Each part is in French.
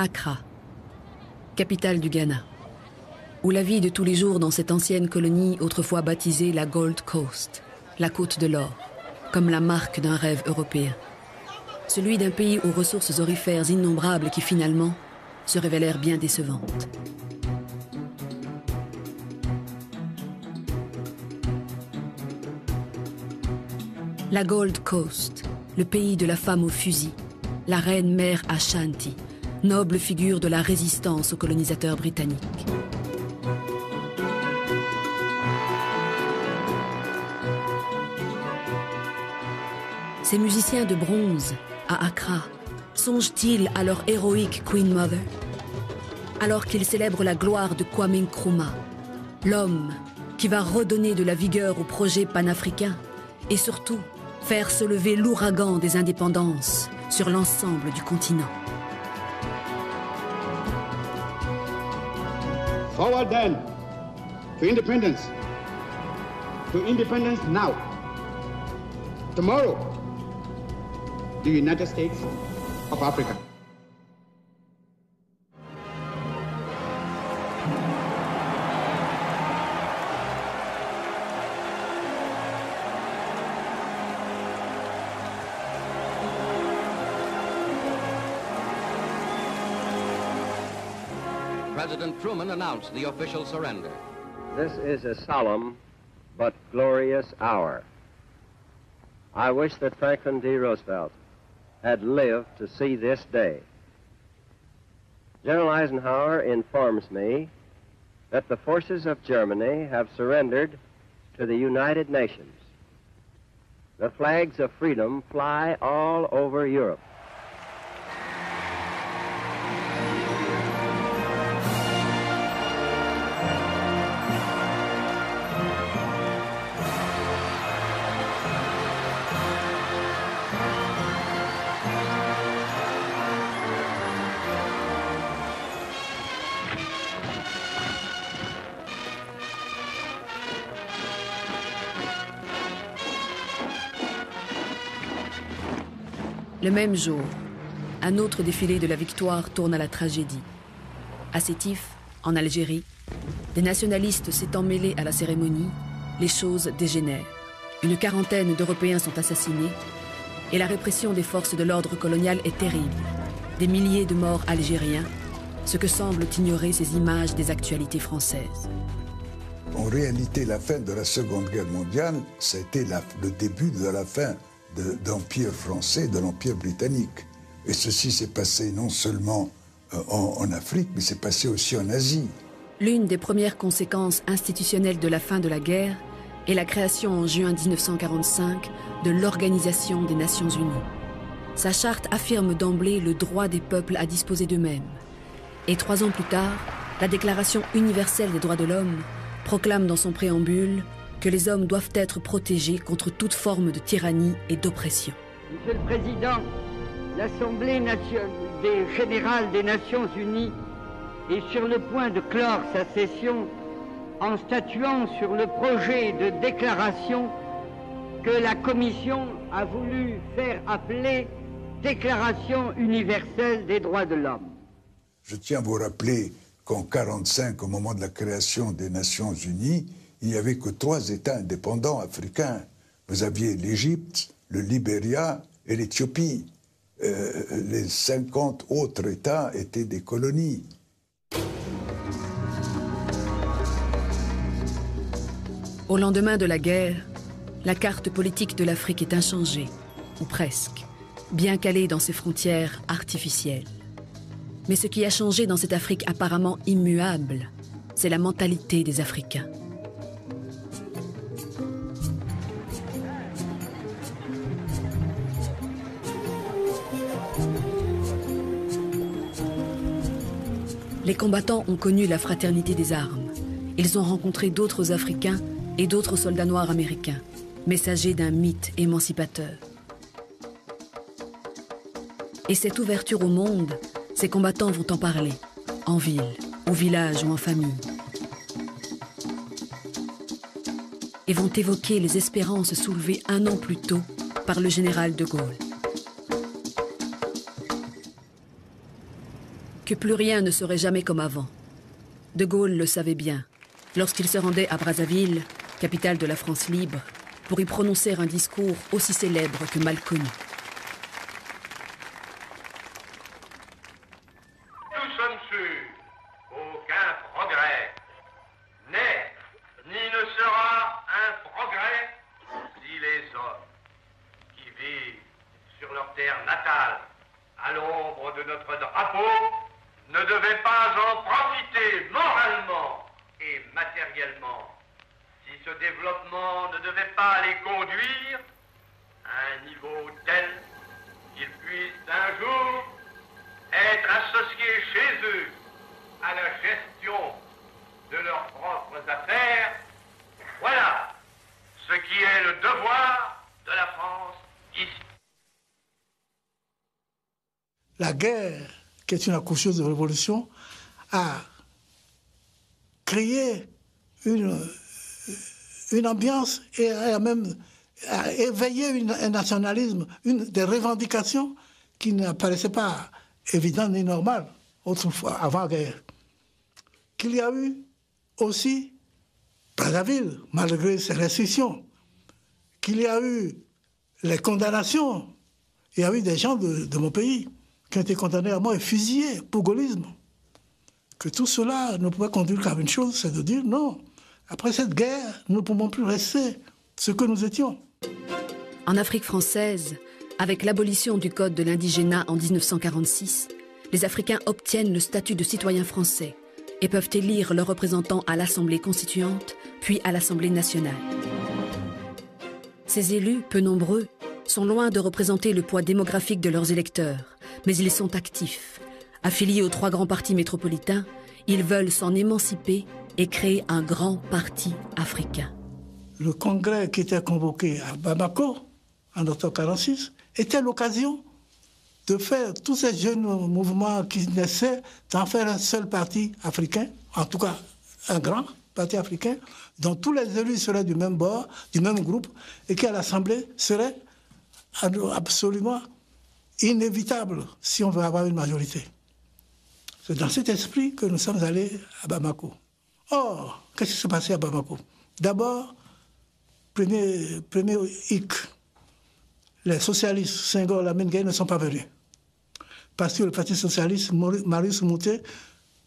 Accra, capitale du Ghana, où la vie de tous les jours dans cette ancienne colonie autrefois baptisée la Gold Coast, la côte de l'or, comme la marque d'un rêve européen. Celui d'un pays aux ressources aurifères innombrables qui finalement se révélèrent bien décevantes. La Gold Coast, le pays de la femme au fusil, la reine mère Ashanti, noble figure de la résistance aux colonisateurs britanniques. Ces musiciens de bronze, à Accra, songent-ils à leur héroïque Queen Mother? Alors qu'ils célèbrent la gloire de Kwame Nkrumah, l'homme qui va redonner de la vigueur au projet panafricain et surtout faire se lever l'ouragan des indépendances sur l'ensemble du continent. Forward then to independence. To independence now. Tomorrow, the United States of Africa. President Truman announced the official surrender. This is a solemn but glorious hour. I wish that Franklin D. Roosevelt had lived to see this day. General Eisenhower informs me that the forces of Germany have surrendered to the United Nations. The flags of freedom fly all over Europe. Le même jour, un autre défilé de la victoire tourne à la tragédie. À Sétif, en Algérie, des nationalistes s'étant mêlés à la cérémonie, les choses dégénèrent. Une quarantaine d'Européens sont assassinés et la répression des forces de l'ordre colonial est terrible. Des milliers de morts algériens, ce que semblent ignorer ces images des actualités françaises. En réalité, la fin de la Seconde Guerre mondiale, ça a été le début de la fin d'Empire français, de l'Empire britannique. Et ceci s'est passé non seulement en Afrique, mais c'est passé aussi en Asie. L'une des premières conséquences institutionnelles de la fin de la guerre est la création en juin 1945 de l'Organisation des Nations Unies. Sa charte affirme d'emblée le droit des peuples à disposer d'eux-mêmes. Et 3 ans plus tard, la Déclaration universelle des droits de l'homme proclame dans son préambule que les hommes doivent être protégés contre toute forme de tyrannie et d'oppression. Monsieur le Président, l'Assemblée générale des Nations Unies est sur le point de clore sa session en statuant sur le projet de déclaration que la Commission a voulu faire appeler Déclaration universelle des droits de l'homme. Je tiens à vous rappeler qu'en 1945, au moment de la création des Nations Unies, il n'y avait que 3 États indépendants africains. Vous aviez l'Égypte, le Libéria et l'Éthiopie. Les 50 autres États étaient des colonies. Au lendemain de la guerre, la carte politique de l'Afrique est inchangée, ou presque, bien calée dans ses frontières artificielles. Mais ce qui a changé dans cette Afrique apparemment immuable, c'est la mentalité des Africains. Les combattants ont connu la fraternité des armes. Ils ont rencontré d'autres Africains et d'autres soldats noirs américains, messagers d'un mythe émancipateur. Et cette ouverture au monde, ces combattants vont en parler, en ville, au village ou en famille. Et vont évoquer les espérances soulevées 1 an plus tôt par le général de Gaulle. que plus rien ne serait jamais comme avant. De Gaulle le savait bien, lorsqu'il se rendait à Brazzaville, capitale de la France libre, pour y prononcer un discours aussi célèbre que mal connu. Nous sommes sûrs qu'aucun progrès n'est ni ne sera un progrès si les hommes qui vivent sur leur terre natale, à l'ombre de notre drapeau, ne devaient pas en profiter moralement et matériellement, si ce développement ne devait pas les conduire à un niveau tel qu'ils puissent un jour être associés chez eux à la gestion de leurs propres affaires. Voilà ce qui est le devoir de la France ici. La guerre, qui est une accoucheuse de révolution, a créé une ambiance et a même éveillé un nationalisme, des revendications qui ne paraissaient pas évidentes ni normales autrefois, avant-guerre. Qu'il y a eu aussi Brazzaville, malgré ses restrictions, qu'il y a eu les condamnations. Il y a eu des gens de mon pays qui ont été condamnés à mort et fusillés pour gaullisme. Que tout cela ne pouvait conduire qu'à une chose, c'est de dire non. Après cette guerre, nous ne pouvons plus rester ce que nous étions. En Afrique française, avec l'abolition du Code de l'indigénat en 1946, les Africains obtiennent le statut de citoyens français et peuvent élire leurs représentants à l'Assemblée constituante, puis à l'Assemblée nationale. Ces élus, peu nombreux, sont loin de représenter le poids démographique de leurs électeurs, mais ils sont actifs. Affiliés aux 3 grands partis métropolitains, ils veulent s'en émanciper et créer un grand parti africain. Le congrès qui était convoqué à Bamako, en octobre 1946, était l'occasion de faire tous ces jeunes mouvements qui naissaient, d'en faire un seul parti africain, en tout cas un grand parti africain, dont tous les élus seraient du même bord, du même groupe, et qui à l'Assemblée serait absolument inévitable si on veut avoir une majorité. C'est dans cet esprit que nous sommes allés à Bamako. Or, qu'est-ce qui s'est passé à Bamako? D'abord, premier hic, les socialistes, Senghor, Lamine Gueye, ne sont pas venus. Parce que le Parti socialiste, Marius Moutet,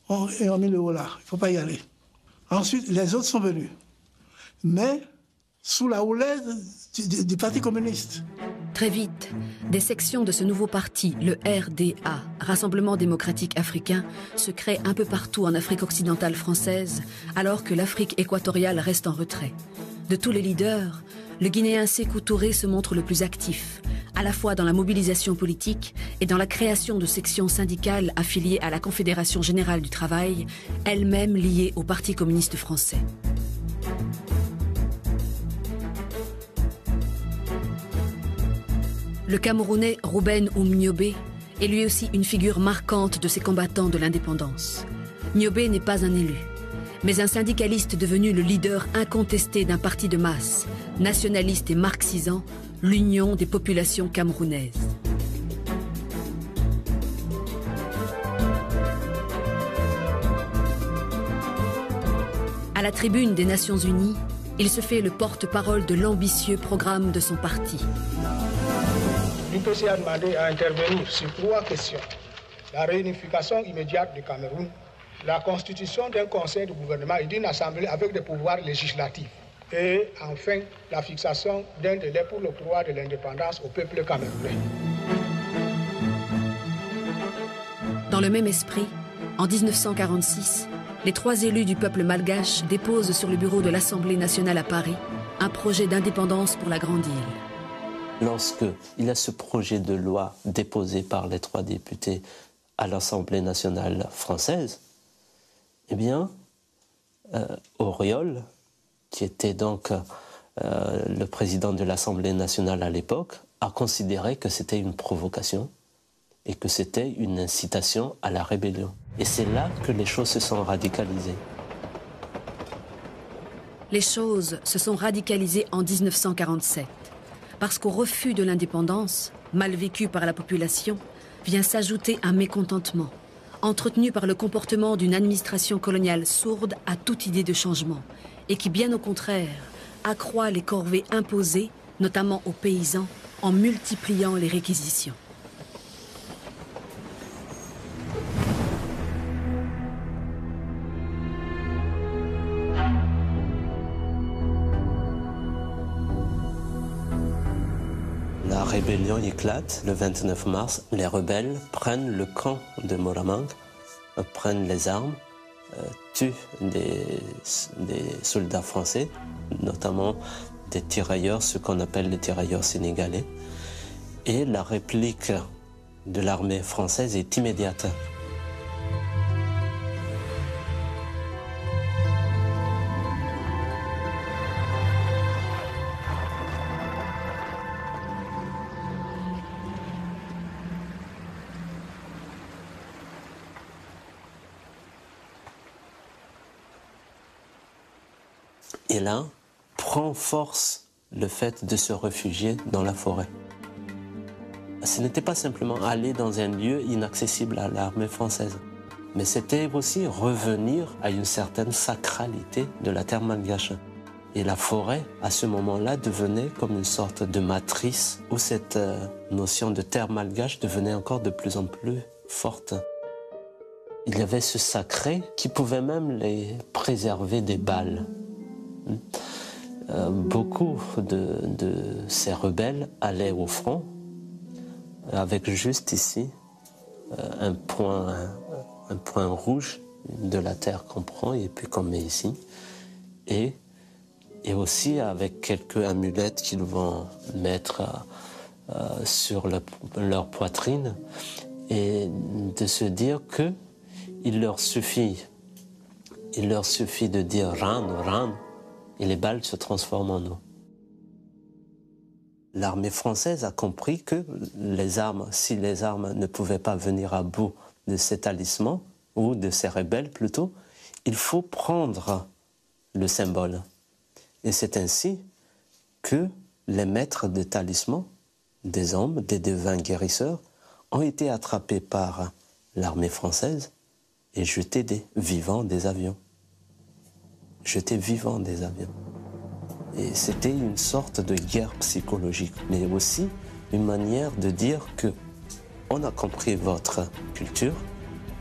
ont mis le haut là. Il ne faut pas y aller. Ensuite, les autres sont venus. Mais sous la houlette du Parti communiste. Très vite, des sections de ce nouveau parti, le RDA, Rassemblement démocratique africain, se créent un peu partout en Afrique occidentale française, alors que l'Afrique équatoriale reste en retrait. De tous les leaders, le Guinéen Sékou Touré se montre le plus actif, à la fois dans la mobilisation politique et dans la création de sections syndicales affiliées à la Confédération générale du travail, elle-même liée au Parti communiste français. Le Camerounais Rouben Oumniobé est lui aussi une figure marquante de ces combattants de l'indépendance. Niobé n'est pas un élu, mais un syndicaliste devenu le leader incontesté d'un parti de masse, nationaliste et marxisant, l'Union des populations camerounaises. À la tribune des Nations Unies, il se fait le porte-parole de l'ambitieux programme de son parti. L'UPC a demandé à intervenir sur 3 questions. La réunification immédiate du Cameroun, la constitution d'un conseil de gouvernement et d'une assemblée avec des pouvoirs législatifs. Et enfin, la fixation d'un délai pour l'octroi de l'indépendance au peuple camerounais. Dans le même esprit, en 1946, les 3 élus du peuple malgache déposent sur le bureau de l'Assemblée nationale à Paris un projet d'indépendance pour la Grande Île. Lorsqu'il y a ce projet de loi déposé par les 3 députés à l'Assemblée nationale française, eh bien, Auriol, qui était donc le président de l'Assemblée nationale à l'époque, a considéré que c'était une provocation et que c'était une incitation à la rébellion. Et c'est là que les choses se sont radicalisées. Les choses se sont radicalisées en 1947, parce qu'au refus de l'indépendance, mal vécu par la population, vient s'ajouter un mécontentement, entretenu par le comportement d'une administration coloniale sourde à toute idée de changement et qui, bien au contraire, accroît les corvées imposées, notamment aux paysans, en multipliant les réquisitions. La rébellion éclate le 29 mars. Les rebelles prennent le camp de Moramang, prennent les armes, tuent des soldats français, notamment des tirailleurs, ce qu'on appelle les tirailleurs sénégalais. Et la réplique de l'armée française est immédiate. Et là, prend force le fait de se réfugier dans la forêt. Ce n'était pas simplement aller dans un lieu inaccessible à l'armée française, mais c'était aussi revenir à une certaine sacralité de la terre malgache. Et la forêt, à ce moment-là, devenait comme une sorte de matrice où cette notion de terre malgache devenait encore de plus en plus forte. Il y avait ce sacré qui pouvait même les préserver des balles. Beaucoup de ces rebelles allaient au front avec juste ici un point rouge de la terre qu'on prend et puis qu'on met ici, et aussi avec quelques amulettes qu'ils vont mettre sur leur poitrine, et de se dire que il leur suffit de dire Ran, Ran, et les balles se transforment en eau. L'armée française a compris que si les armes ne pouvaient pas venir à bout de ces talismans, ou de ces rebelles plutôt, il faut prendre le symbole. Et c'est ainsi que les maîtres de talismans, des hommes, des devins guérisseurs, ont été attrapés par l'armée française et jetés vivants des avions. Jetés vivants des avions. Et c'était une sorte de guerre psychologique, mais aussi une manière de dire que on a compris votre culture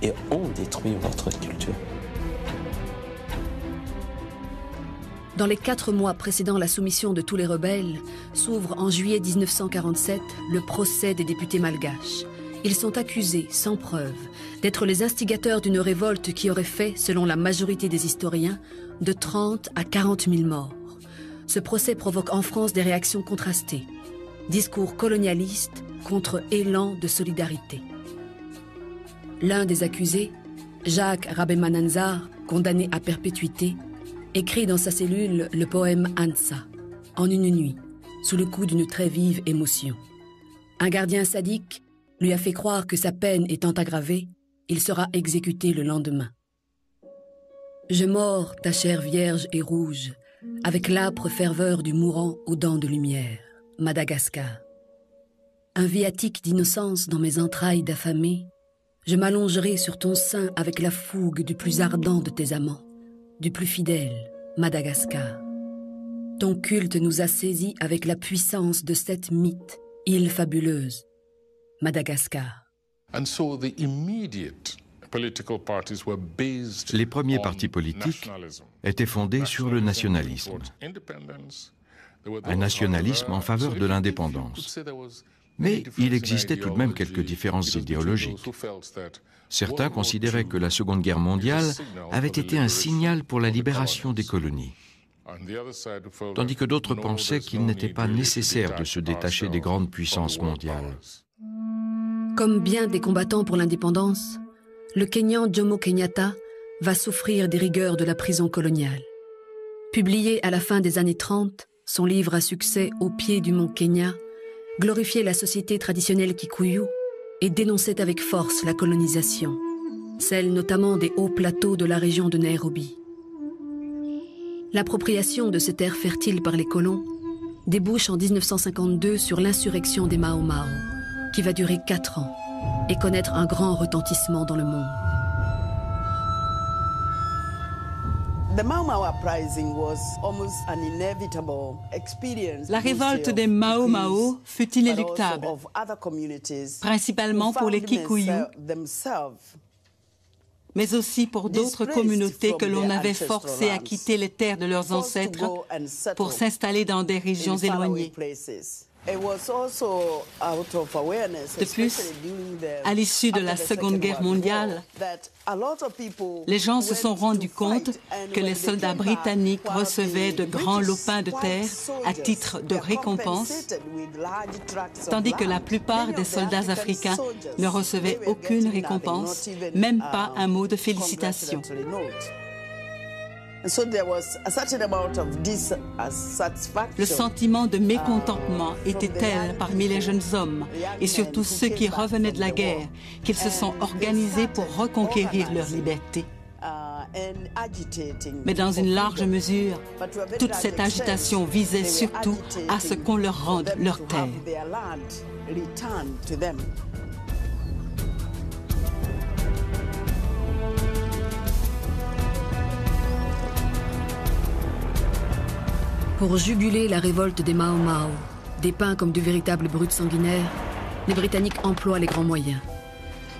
et on détruit votre culture. Dans les 4 mois précédant la soumission de tous les rebelles, s'ouvre en juillet 1947 le procès des députés malgaches. Ils sont accusés, sans preuve, d'être les instigateurs d'une révolte qui aurait fait, selon la majorité des historiens, de 30 à 40 000 morts. Ce procès provoque en France des réactions contrastées. Discours colonialiste contre élan de solidarité. L'un des accusés, Jacques Rabemananzar, condamné à perpétuité, écrit dans sa cellule le poème Ansa, en une nuit, sous le coup d'une très vive émotion. Un gardien sadique lui a fait croire que sa peine étant aggravée, il sera exécuté le lendemain. Je mords ta chair vierge et rouge, avec l'âpre ferveur du mourant aux dents de lumière. Madagascar. Un viatique d'innocence dans mes entrailles d'affamé, je m'allongerai sur ton sein avec la fougue du plus ardent de tes amants, du plus fidèle, Madagascar. Ton culte nous a saisis avec la puissance de cette mythe, île fabuleuse, Madagascar. Les premiers partis politiques étaient fondés sur le nationalisme, un nationalisme en faveur de l'indépendance. Mais il existait tout de même quelques différences idéologiques. Certains considéraient que la Seconde Guerre mondiale avait été un signal pour la libération des colonies, tandis que d'autres pensaient qu'il n'était pas nécessaire de se détacher des grandes puissances mondiales. Comme bien des combattants pour l'indépendance, le Kenyan Jomo Kenyatta va souffrir des rigueurs de la prison coloniale. Publié à la fin des années 30, son livre à succès Au pied du mont Kenya glorifiait la société traditionnelle Kikuyu et dénonçait avec force la colonisation, celle notamment des hauts plateaux de la région de Nairobi. L'appropriation de ces terres fertiles par les colons débouche en 1952 sur l'insurrection des Mau Mau, qui va durer 4 ans et connaître un grand retentissement dans le monde. La révolte des Mao Mao fut inéluctable, principalement pour les Kikuyu, mais aussi pour d'autres communautés que l'on avait forcées à quitter les terres de leurs ancêtres pour s'installer dans des régions éloignées. De plus, à l'issue de la Seconde Guerre mondiale, les gens se sont rendus compte que les soldats britanniques recevaient de grands lopins de terre à titre de récompense, tandis que la plupart des soldats africains ne recevaient aucune récompense, même pas un mot de félicitation. Le sentiment de mécontentement était tel parmi les jeunes hommes, et surtout ceux qui revenaient de la guerre, qu'ils se sont organisés pour reconquérir leur liberté. Mais dans une large mesure, toute cette agitation visait surtout à ce qu'on leur rende leur terre. Pour juguler la révolte des Mao Mao, dépeints comme de véritables brutes sanguinaires, les Britanniques emploient les grands moyens.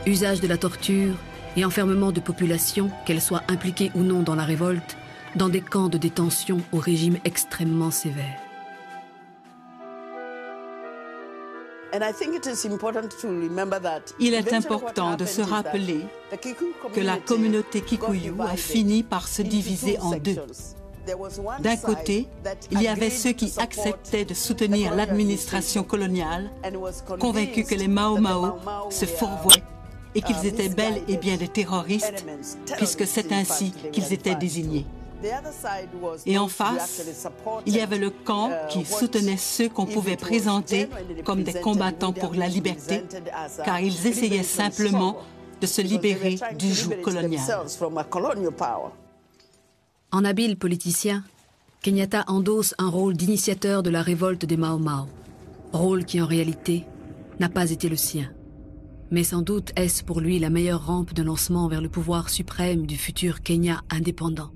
Usage de la torture et enfermement de populations, qu'elles soient impliquées ou non dans la révolte, dans des camps de détention au régime extrêmement sévère. Il est important de se rappeler que la communauté Kikuyu a fini par se diviser en deux. D'un côté, il y avait ceux qui acceptaient de soutenir l'administration coloniale, convaincus que les Mao Mao se fourvoyaient et qu'ils étaient bel et bien des terroristes, puisque c'est ainsi qu'ils étaient désignés. Et en face, il y avait le camp qui soutenait ceux qu'on pouvait présenter comme des combattants pour la liberté, car ils essayaient simplement de se libérer du joug colonial. En habile politicien, Kenyatta endosse un rôle d'initiateur de la révolte des Mao Mao, rôle qui en réalité n'a pas été le sien. Mais sans doute est-ce pour lui la meilleure rampe de lancement vers le pouvoir suprême du futur Kenya indépendant.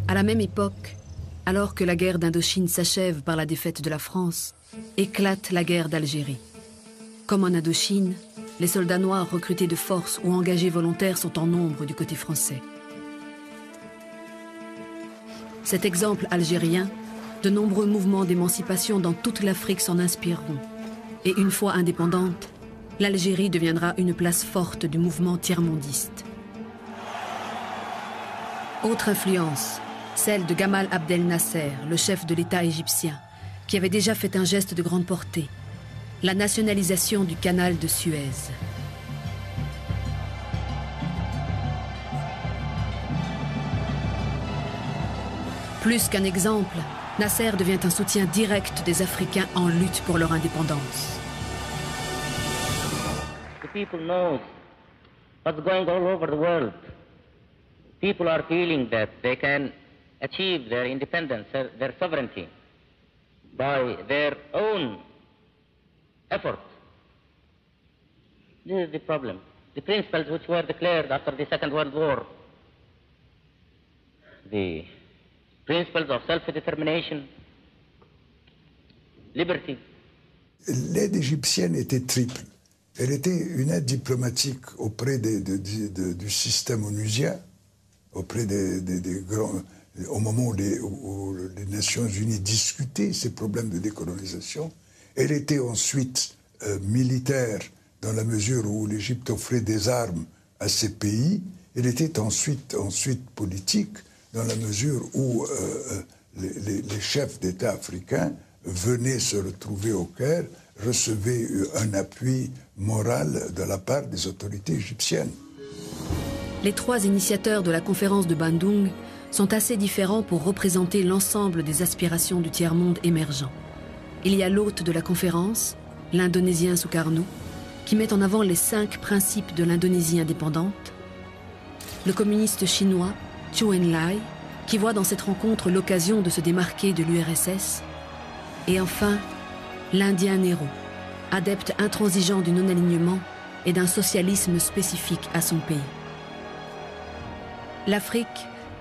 À la même époque, alors que la guerre d'Indochine s'achève par la défaite de la France, éclate la guerre d'Algérie. Comme en Indochine, les soldats noirs recrutés de force ou engagés volontaires sont en nombre du côté français. Cet exemple algérien, de nombreux mouvements d'émancipation dans toute l'Afrique s'en inspireront. Et une fois indépendante, l'Algérie deviendra une place forte du mouvement tiers-mondiste. Autre influence, celle de Gamal Abdel Nasser, le chef de l'État égyptien, qui avait déjà fait un geste de grande portée, la nationalisation du canal de Suez. Plus qu'un exemple, Nasser devient un soutien direct des Africains en lutte pour leur indépendance. The people know what's going all over the world. People are feeling that they can achieve their independence, their sovereignty, by their own effort. This is the problem. The principles which were declared after the Second World War, the principles of self-determination, liberty. L'aide égyptienne était triple. Elle était une aide diplomatique auprès du système onusien, auprès des grands... Au moment où les Nations Unies discutaient ces problèmes de décolonisation. Elle était ensuite militaire dans la mesure où l'Égypte offrait des armes à ces pays. Elle était ensuite politique dans la mesure où les chefs d'État africains venaient se retrouver au Caire, recevaient un appui moral de la part des autorités égyptiennes. Les trois initiateurs de la conférence de Bandung sont assez différents pour représenter l'ensemble des aspirations du tiers-monde émergent. Il y a l'hôte de la conférence, l'Indonésien Sukarno, qui met en avant les 5 principes de l'Indonésie indépendante, le communiste chinois Zhou Enlai, qui voit dans cette rencontre l'occasion de se démarquer de l'URSS, et enfin l'Indien Nehru, adepte intransigeant du non-alignement et d'un socialisme spécifique à son pays. L'Afrique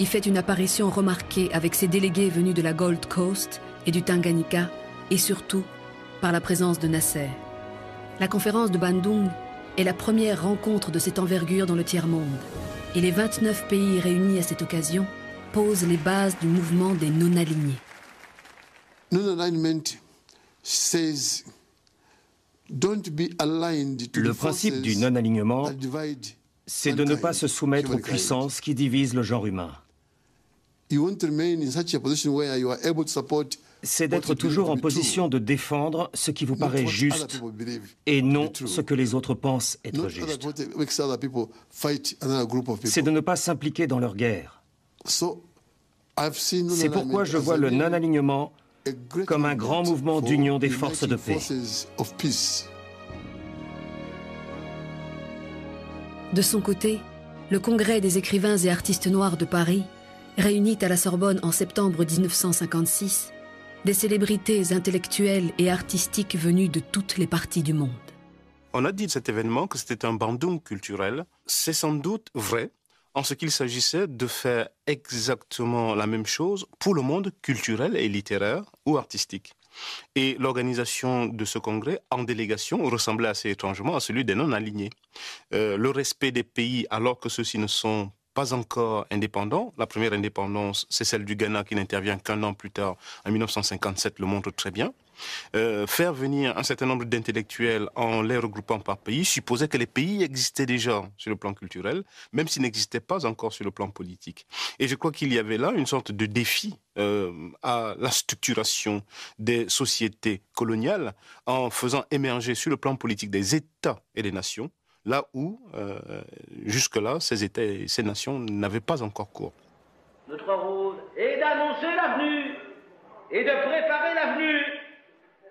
y fait une apparition remarquée avec ses délégués venus de la Gold Coast et du Tanganyika, et surtout par la présence de Nasser. La conférence de Bandung est la première rencontre de cette envergure dans le tiers-monde, et les 29 pays réunis à cette occasion posent les bases du mouvement des non-alignés. Le principe du non-alignement, c'est de ne pas se soumettre aux puissances qui divisent le genre humain. C'est d'être toujours en position de défendre ce qui vous paraît juste et non ce que les autres pensent être juste. C'est de ne pas s'impliquer dans leur guerre. C'est pourquoi je vois le non-alignement comme un grand mouvement d'union des forces de paix. De son côté, le Congrès des écrivains et artistes noirs de Paris réunit à la Sorbonne en septembre 1956 des célébrités intellectuelles et artistiques venues de toutes les parties du monde. On a dit de cet événement que c'était un bandung culturel. C'est sans doute vrai, en ce qu'il s'agissait de faire exactement la même chose pour le monde culturel et littéraire ou artistique. Et l'organisation de ce congrès en délégation ressemblait assez étrangement à celui des non-alignés. Le respect des pays alors que ceux-ci ne sont pas encore indépendants. La première indépendance, c'est celle du Ghana qui n'intervient qu'un an plus tard, en 1957, le montre très bien. Faire venir un certain nombre d'intellectuels en les regroupant par pays supposait que les pays existaient déjà sur le plan culturel, même s'ils n'existaient pas encore sur le plan politique. Et je crois qu'il y avait là une sorte de défi à la structuration des sociétés coloniales en faisant émerger sur le plan politique des États et des nations, là où, jusque-là, ces États et ces nations n'avaient pas encore cours. Notre rôle est d'annoncer l'avenue et de préparer l'avenue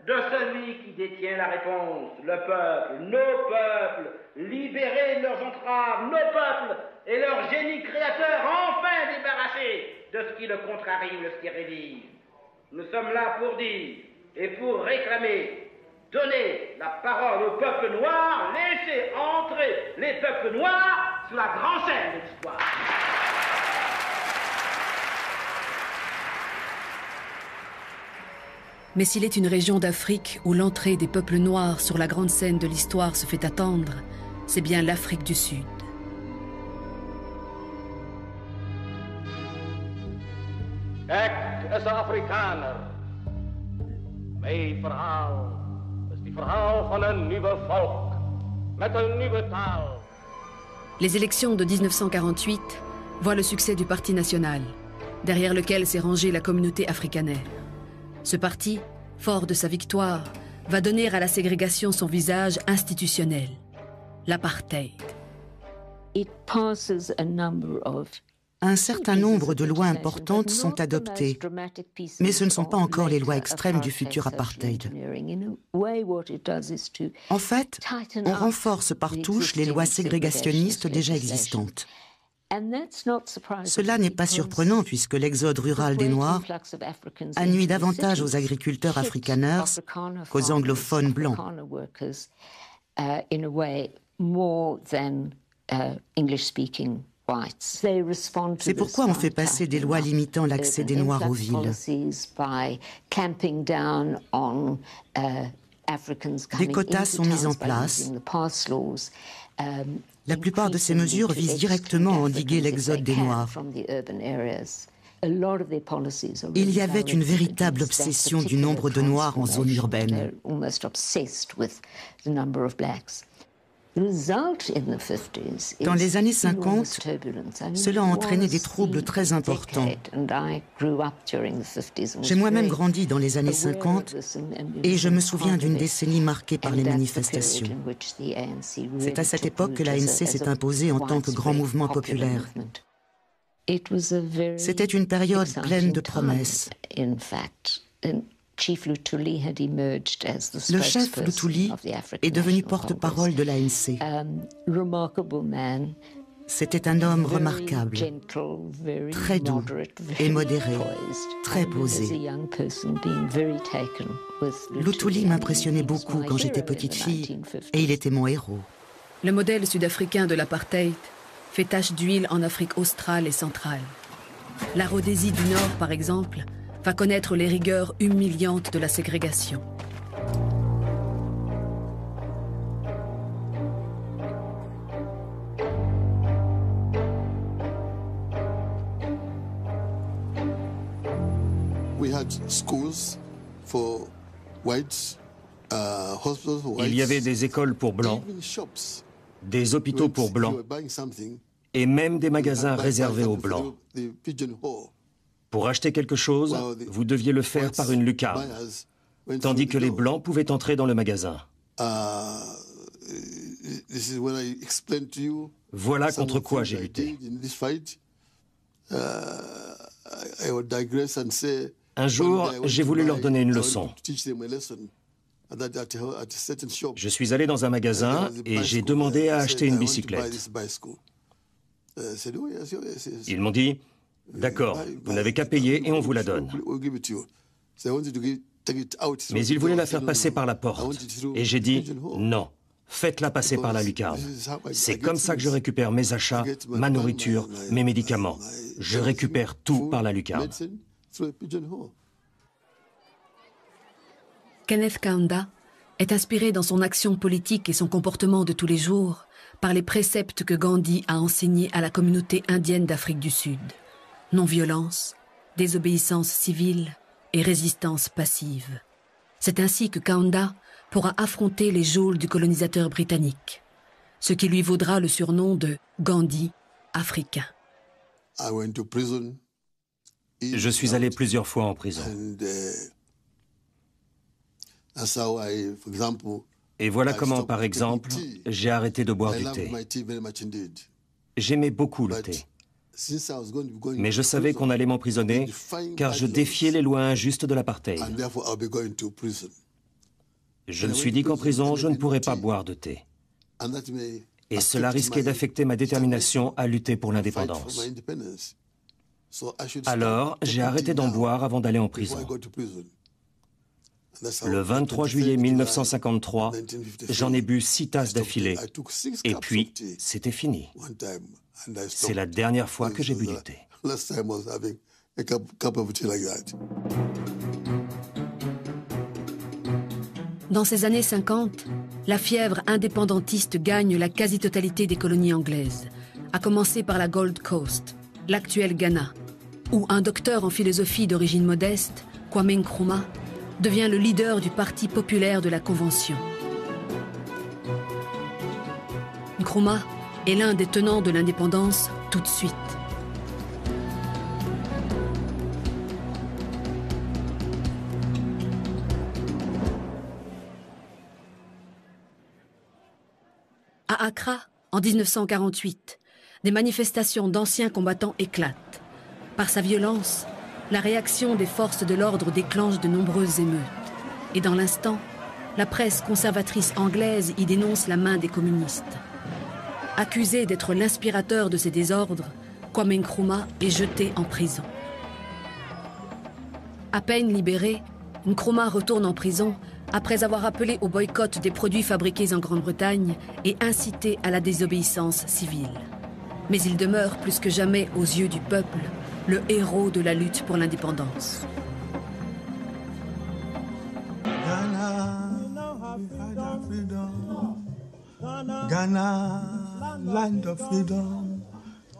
de celui qui détient la réponse, le peuple, nos peuples, libérés de leurs entraves, nos peuples et leur génie créateur, enfin débarrassés de ce qui le contrarie ou le stérilise. Nous sommes là pour dire et pour réclamer, donner la parole au peuple noir, laisser entrer les peuples noirs sur la grande scène de l'histoire. Mais s'il est une région d'Afrique où l'entrée des peuples noirs sur la grande scène de l'histoire se fait attendre, c'est bien l'Afrique du Sud. Kijk, is de Afrikaner. Mijn verhaal is het verhaal van een nieuwe volk, met een nieuwe taal. Les élections de 1948 voient le succès du Parti national, derrière lequel s'est rangée la communauté afrikaner. Ce parti, fort de sa victoire, va donner à la ségrégation son visage institutionnel, l'apartheid. Un certain nombre de lois importantes sont adoptées, mais ce ne sont pas encore les lois extrêmes du futur apartheid. En fait, on renforce par touche les lois ségrégationnistes déjà existantes. Cela n'est pas surprenant puisque l'exode rural des Noirs a nui davantage aux agriculteurs afrikaners qu'aux anglophones blancs. C'est pourquoi on fait passer des lois limitant l'accès des Noirs aux villes. Des quotas sont mis en place. La plupart de ces mesures visent directement à endiguer l'exode des Noirs. Il y avait une véritable obsession du nombre de Noirs en zone urbaine. Dans les années 50, cela a entraîné des troubles très importants. J'ai moi-même grandi dans les années 50 et je me souviens d'une décennie marquée par les manifestations. C'est à cette époque que l'ANC s'est imposée en tant que grand mouvement populaire. C'était une période pleine de promesses. Le chef Luthuli est devenu porte-parole de l'ANC. C'était un homme remarquable, très doux et modéré, très posé. Luthuli m'impressionnait beaucoup quand j'étais petite fille et il était mon héros. Le modèle sud-africain de l'apartheid fait tache d'huile en Afrique australe et centrale. La Rhodésie du Nord, par exemple, va connaître les rigueurs humiliantes de la ségrégation. Il y avait des écoles pour blancs, des hôpitaux pour blancs et même des magasins réservés aux blancs. Pour acheter quelque chose, vous deviez le faire par une lucarne, tandis que les blancs pouvaient entrer dans le magasin. Voilà contre quoi j'ai lutté. Un jour, j'ai voulu leur donner une leçon. Je suis allé dans un magasin et j'ai demandé à acheter une bicyclette. Ils m'ont dit, « D'accord, vous n'avez qu'à payer et on vous la donne. » Mais ils voulaient la faire passer par la porte. Et j'ai dit, « Non, faites-la passer par la lucarne. C'est comme ça que je récupère mes achats, ma nourriture, mes médicaments. Je récupère tout par la lucarne. » Kenneth Kaunda est inspiré dans son action politique et son comportement de tous les jours par les préceptes que Gandhi a enseignés à la communauté indienne d'Afrique du Sud. Non-violence, désobéissance civile et résistance passive. C'est ainsi que Kaunda pourra affronter les geôles du colonisateur britannique, ce qui lui vaudra le surnom de Gandhi africain. Je suis allé plusieurs fois en prison. Et voilà comment, par exemple, j'ai arrêté de boire du thé. J'aimais beaucoup le thé. Mais je savais qu'on allait m'emprisonner car je défiais les lois injustes de l'apartheid. Je me suis dit qu'en prison, je ne pourrais pas boire de thé. Et cela risquait d'affecter ma détermination à lutter pour l'indépendance. Alors, j'ai arrêté d'en boire avant d'aller en prison. Le 23 juillet 1953, j'en ai bu 6 tasses d'affilée. Et puis, c'était fini. C'est la dernière fois que j'ai bu du thé. Dans ces années 50, la fièvre indépendantiste gagne la quasi-totalité des colonies anglaises, à commencer par la Gold Coast, l'actuel Ghana, où un docteur en philosophie d'origine modeste, Kwame Nkrumah, devient le leader du Parti populaire de la Convention. Nkrumah est l'un des tenants de l'indépendance tout de suite. À Accra, en 1948, des manifestations d'anciens combattants éclatent. Par sa violence, la réaction des forces de l'ordre déclenche de nombreuses émeutes. Et dans l'instant, la presse conservatrice anglaise y dénonce la main des communistes. Accusé d'être l'inspirateur de ces désordres, Kwame Nkrumah est jeté en prison. À peine libéré, Nkrumah retourne en prison après avoir appelé au boycott des produits fabriqués en Grande-Bretagne et incité à la désobéissance civile. Mais il demeure plus que jamais aux yeux du peuple le héros de la lutte pour l'indépendance. Ghana, land of freedom,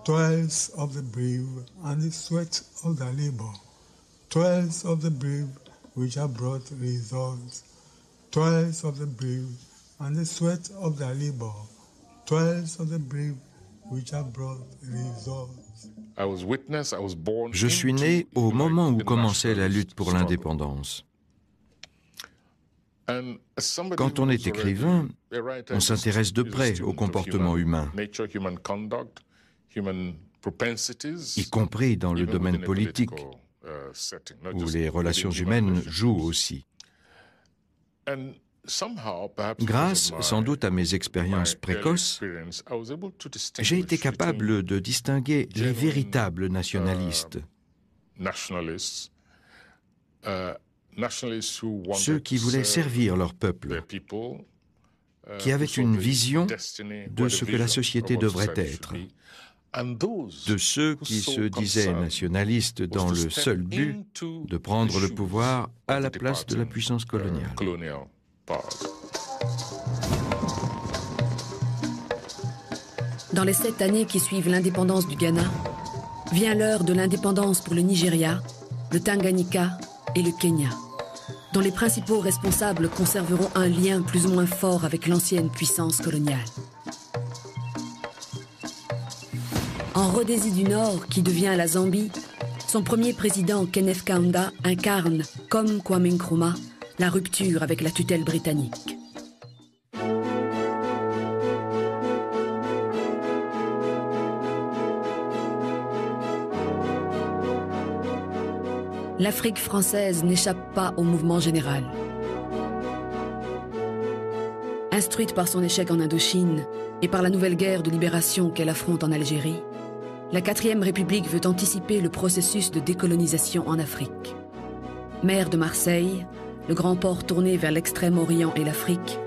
toils of the brave and the sweat of the labor, toils of the brave which have brought results, toils of the brave and the sweat of the labor, toils of the brave which have brought results. Je suis né au moment où commençait la lutte pour l'indépendance. Quand on est écrivain, on s'intéresse de près au comportement humain, y compris dans le domaine politique, où les relations humaines jouent aussi. Grâce sans doute à mes expériences précoces, j'ai été capable de distinguer les véritables nationalistes, ceux qui voulaient servir leur peuple, qui avaient une vision de ce que la société devrait être, de ceux qui se disaient nationalistes dans le seul but de prendre le pouvoir à la place de la puissance coloniale. Dans les 7 années qui suivent l'indépendance du Ghana, vient l'heure de l'indépendance pour le Nigeria, le Tanganyika et le Kenya, dont les principaux responsables conserveront un lien plus ou moins fort avec l'ancienne puissance coloniale. En Rhodésie du Nord, qui devient la Zambie, son premier président, Kenneth Kaunda, incarne, comme Kwame Nkrumah, la rupture avec la tutelle britannique. L'Afrique française n'échappe pas au mouvement général. Instruite par son échec en Indochine et par la nouvelle guerre de libération qu'elle affronte en Algérie, la 4e République veut anticiper le processus de décolonisation en Afrique. Maire de Marseille, le grand port tourné vers l'Extrême-Orient et l'Afrique,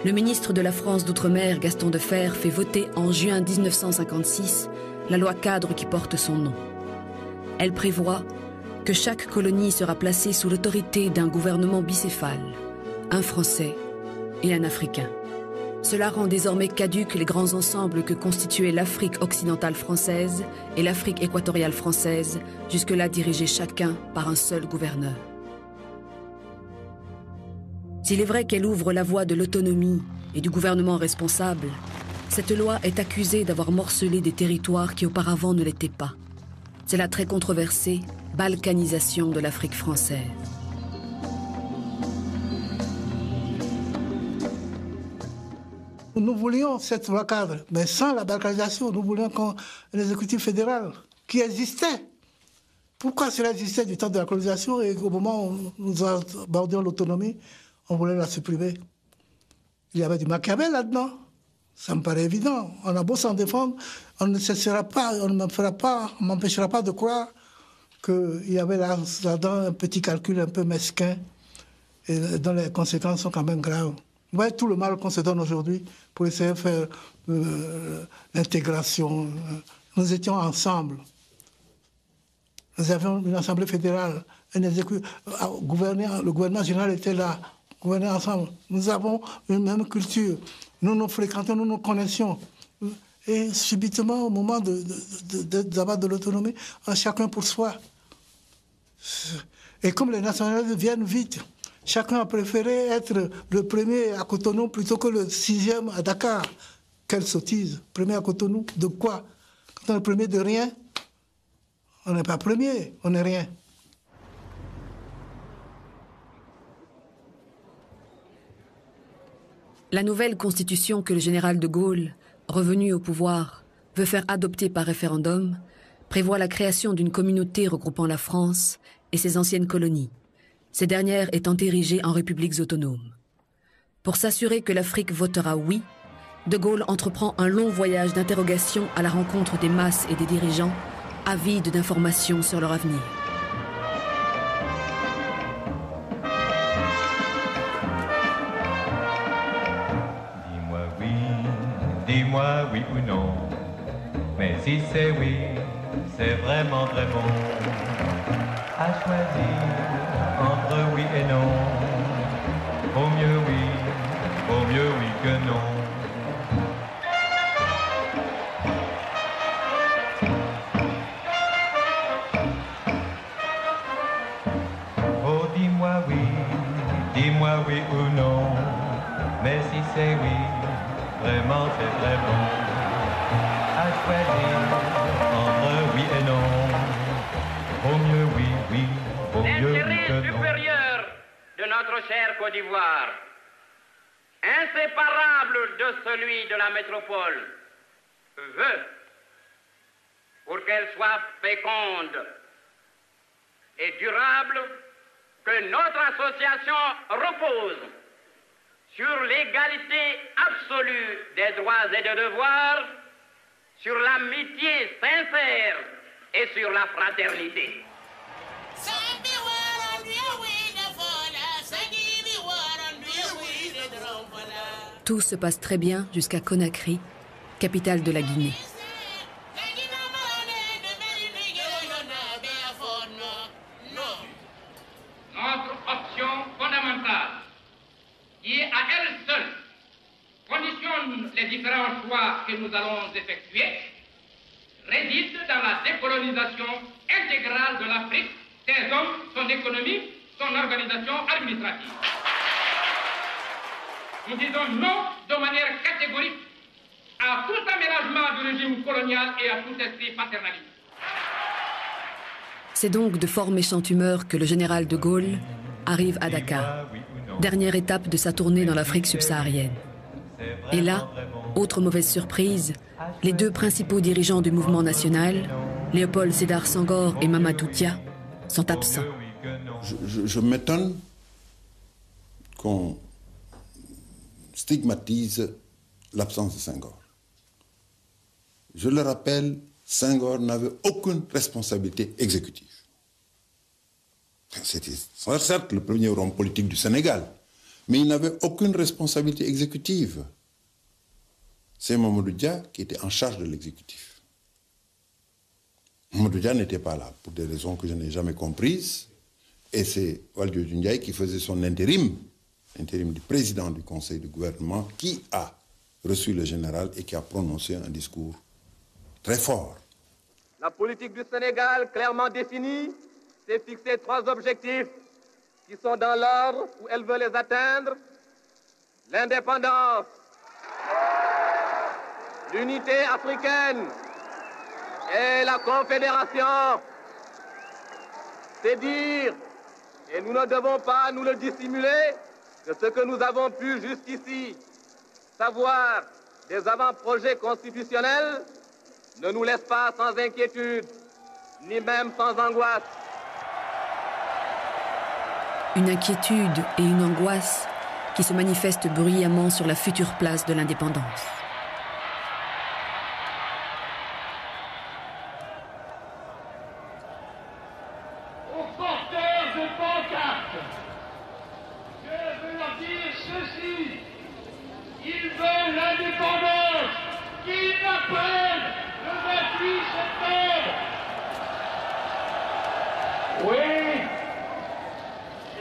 le ministre de la France d'Outre-mer, Gaston Defferre, fait voter en juin 1956 la loi cadre qui porte son nom. Elle prévoit que chaque colonie sera placée sous l'autorité d'un gouvernement bicéphale, un Français et un Africain. Cela rend désormais caduques les grands ensembles que constituaient l'Afrique occidentale française et l'Afrique équatoriale française, jusque-là dirigés chacun par un seul gouverneur. S'il est vrai qu'elle ouvre la voie de l'autonomie et du gouvernement responsable, cette loi est accusée d'avoir morcelé des territoires qui auparavant ne l'étaient pas. C'est la très controversée balkanisation de l'Afrique française. Nous voulions cette loi cadre, mais sans la balkanisation, nous voulions un exécutif fédéral qui existait. Pourquoi cela existait du temps de la colonisation et au moment où nous abordions l'autonomie, on voulait la supprimer? Il y avait du Machiavel là-dedans. Ça me paraît évident. On a beau s'en défendre, on ne cessera pas, on ne m'empêchera pas de croire qu'il y avait là-dedans un petit calcul un peu mesquin et dont les conséquences sont quand même graves. Vous voyez tout le mal qu'on se donne aujourd'hui pour essayer de faire l'intégration. Nous étions ensemble. Nous avions une assemblée fédérale, le gouvernement général était là, gouverner ensemble. Nous avons une même culture. Nous nous fréquentons, nous nous connaissions. Et subitement, au moment d'avoir de l'autonomie, chacun pour soi. Et comme les nationalistes viennent vite, chacun a préféré être le premier à Cotonou plutôt que le 6e à Dakar. Quelle sottise! Premier à Cotonou, de quoi? Quand on est premier de rien, on n'est pas premier, on n'est rien. La nouvelle constitution que le général de Gaulle, revenu au pouvoir, veut faire adopter par référendum, prévoit la création d'une communauté regroupant la France et ses anciennes colonies, ces dernières étant érigées en républiques autonomes. Pour s'assurer que l'Afrique votera oui, de Gaulle entreprend un long voyage d'interrogation à la rencontre des masses et des dirigeants, avides d'informations sur leur avenir. Dis-moi oui ou non, mais si c'est oui, c'est vraiment très bon. À choisir entre oui et non, vaut mieux oui que non. Oh dis-moi oui ou non, mais si c'est oui, vraiment c'est très bon. À choisir entre oui et non, vaut mieux oui que non. L'intérêt supérieur de notre chère Côte d'Ivoire, inséparable de celui de la métropole, veut, pour qu'elle soit féconde, et durable que notre association repose sur l'égalité absolue des droits et des devoirs, sur l'amitié sincère et sur la fraternité. Tout se passe très bien jusqu'à Conakry, capitale de la Guinée. Notre option fondamentale, qui à elle seule conditionne les différents choix que nous allons effectuer, réside dans la décolonisation intégrale de l'Afrique, ses hommes, son économie, son organisation administrative. Nous disons non de manière catégorique à tout aménagement du régime colonial et à tout esprit paternaliste. C'est donc de fort méchante humeur que le général de Gaulle arrive à Dakar, dernière étape de sa tournée dans l'Afrique subsaharienne. Et là, autre mauvaise surprise, les deux principaux dirigeants du mouvement national, Léopold Sédar Senghor et Mamadou Dia, sont absents. Je m'étonne qu'on stigmatise l'absence de Senghor. Je le rappelle, Senghor n'avait aucune responsabilité exécutive. C'était certes le premier homme politique du Sénégal, mais il n'avait aucune responsabilité exécutive. C'est Mamadou Dia qui était en charge de l'exécutif. Mamadou Dia n'était pas là, pour des raisons que je n'ai jamais comprises, et c'est Valdiodio Ndiaye qui faisait son intérim du président du conseil de gouvernement, qui a reçu le général et qui a prononcé un discours très fort. La politique du Sénégal, clairement définie, s'est fixé 3 objectifs qui sont dans l'ordre où elle veut les atteindre. L'indépendance, l'unité africaine et la confédération. C'est dire, et nous ne devons pas nous le dissimuler, que ce que nous avons pu jusqu'ici savoir des avant-projets constitutionnels ne nous laisse pas sans inquiétude, ni même sans angoisse. Une inquiétude et une angoisse qui se manifestent bruyamment sur la future place de l'indépendance. Aux porteurs de pancartes, je veux leur dire ceci. Ils veulent l'indépendance, qu'ils l'apprennent le 28 septembre. Oui,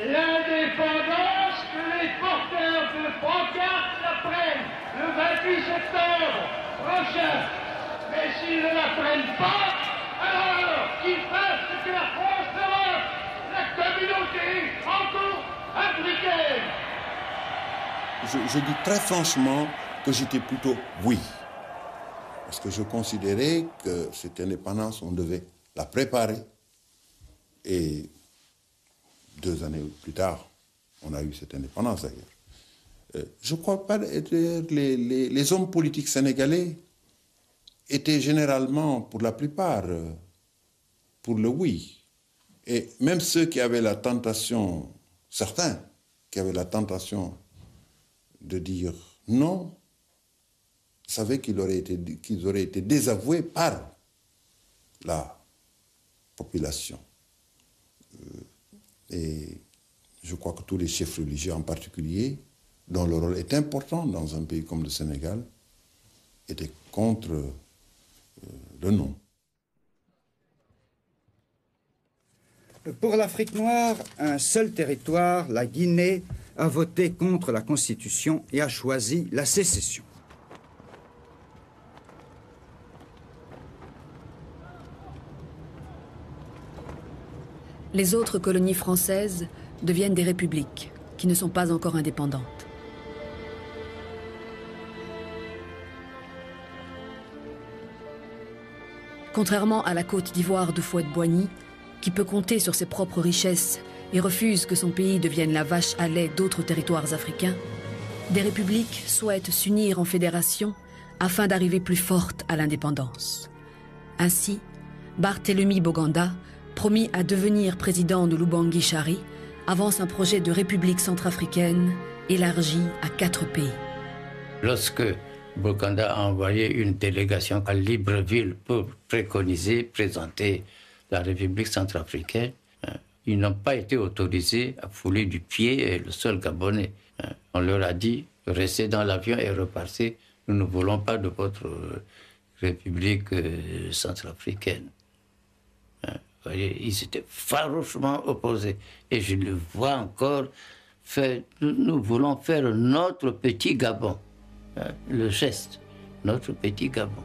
l'indépendance, que les porteurs de pancartes l'apprennent le 28 septembre prochain. Mais s'ils ne l'apprennent pas, alors qu'ils fassent ce que la France demande, la communauté franco-africaine. Je dis très franchement que j'étais plutôt oui. Parce que je considérais que cette indépendance, on devait la préparer. Et 2 années plus tard, on a eu cette indépendance d'ailleurs. Je ne crois pas que les hommes politiques sénégalais étaient généralement, pour la plupart, pour le oui. Et même ceux qui avaient la tentation, certains qui avaient la tentation de dire non, savaient qu'ils auraient été désavoués par la population. Et je crois que tous les chefs religieux en particulier, dont le rôle est important dans un pays comme le Sénégal, étaient contre le non. Pour l'Afrique noire, un seul territoire, la Guinée, a voté contre la Constitution et a choisi la sécession. Les autres colonies françaises deviennent des républiques qui ne sont pas encore indépendantes. Contrairement à la Côte d'Ivoire de Fouette-Boigny, qui peut compter sur ses propres richesses et refuse que son pays devienne la vache à lait d'autres territoires africains, des républiques souhaitent s'unir en fédération afin d'arriver plus fortes à l'indépendance. Ainsi, Barthélemy Boganda promis à devenir président de l'Oubangui-Chari, avance un projet de république centrafricaine élargi à 4 pays. Lorsque Bokanda a envoyé une délégation à Libreville pour préconiser, présenter la République centrafricaine, ils n'ont pas été autorisés à fouler du pied le sol gabonais. On leur a dit, restez dans l'avion et repartez, nous ne voulons pas de votre République centrafricaine. Vous voyez, ils étaient farouchement opposés. Et je le vois encore, nous voulons faire notre petit Gabon. Le geste, notre petit Gabon.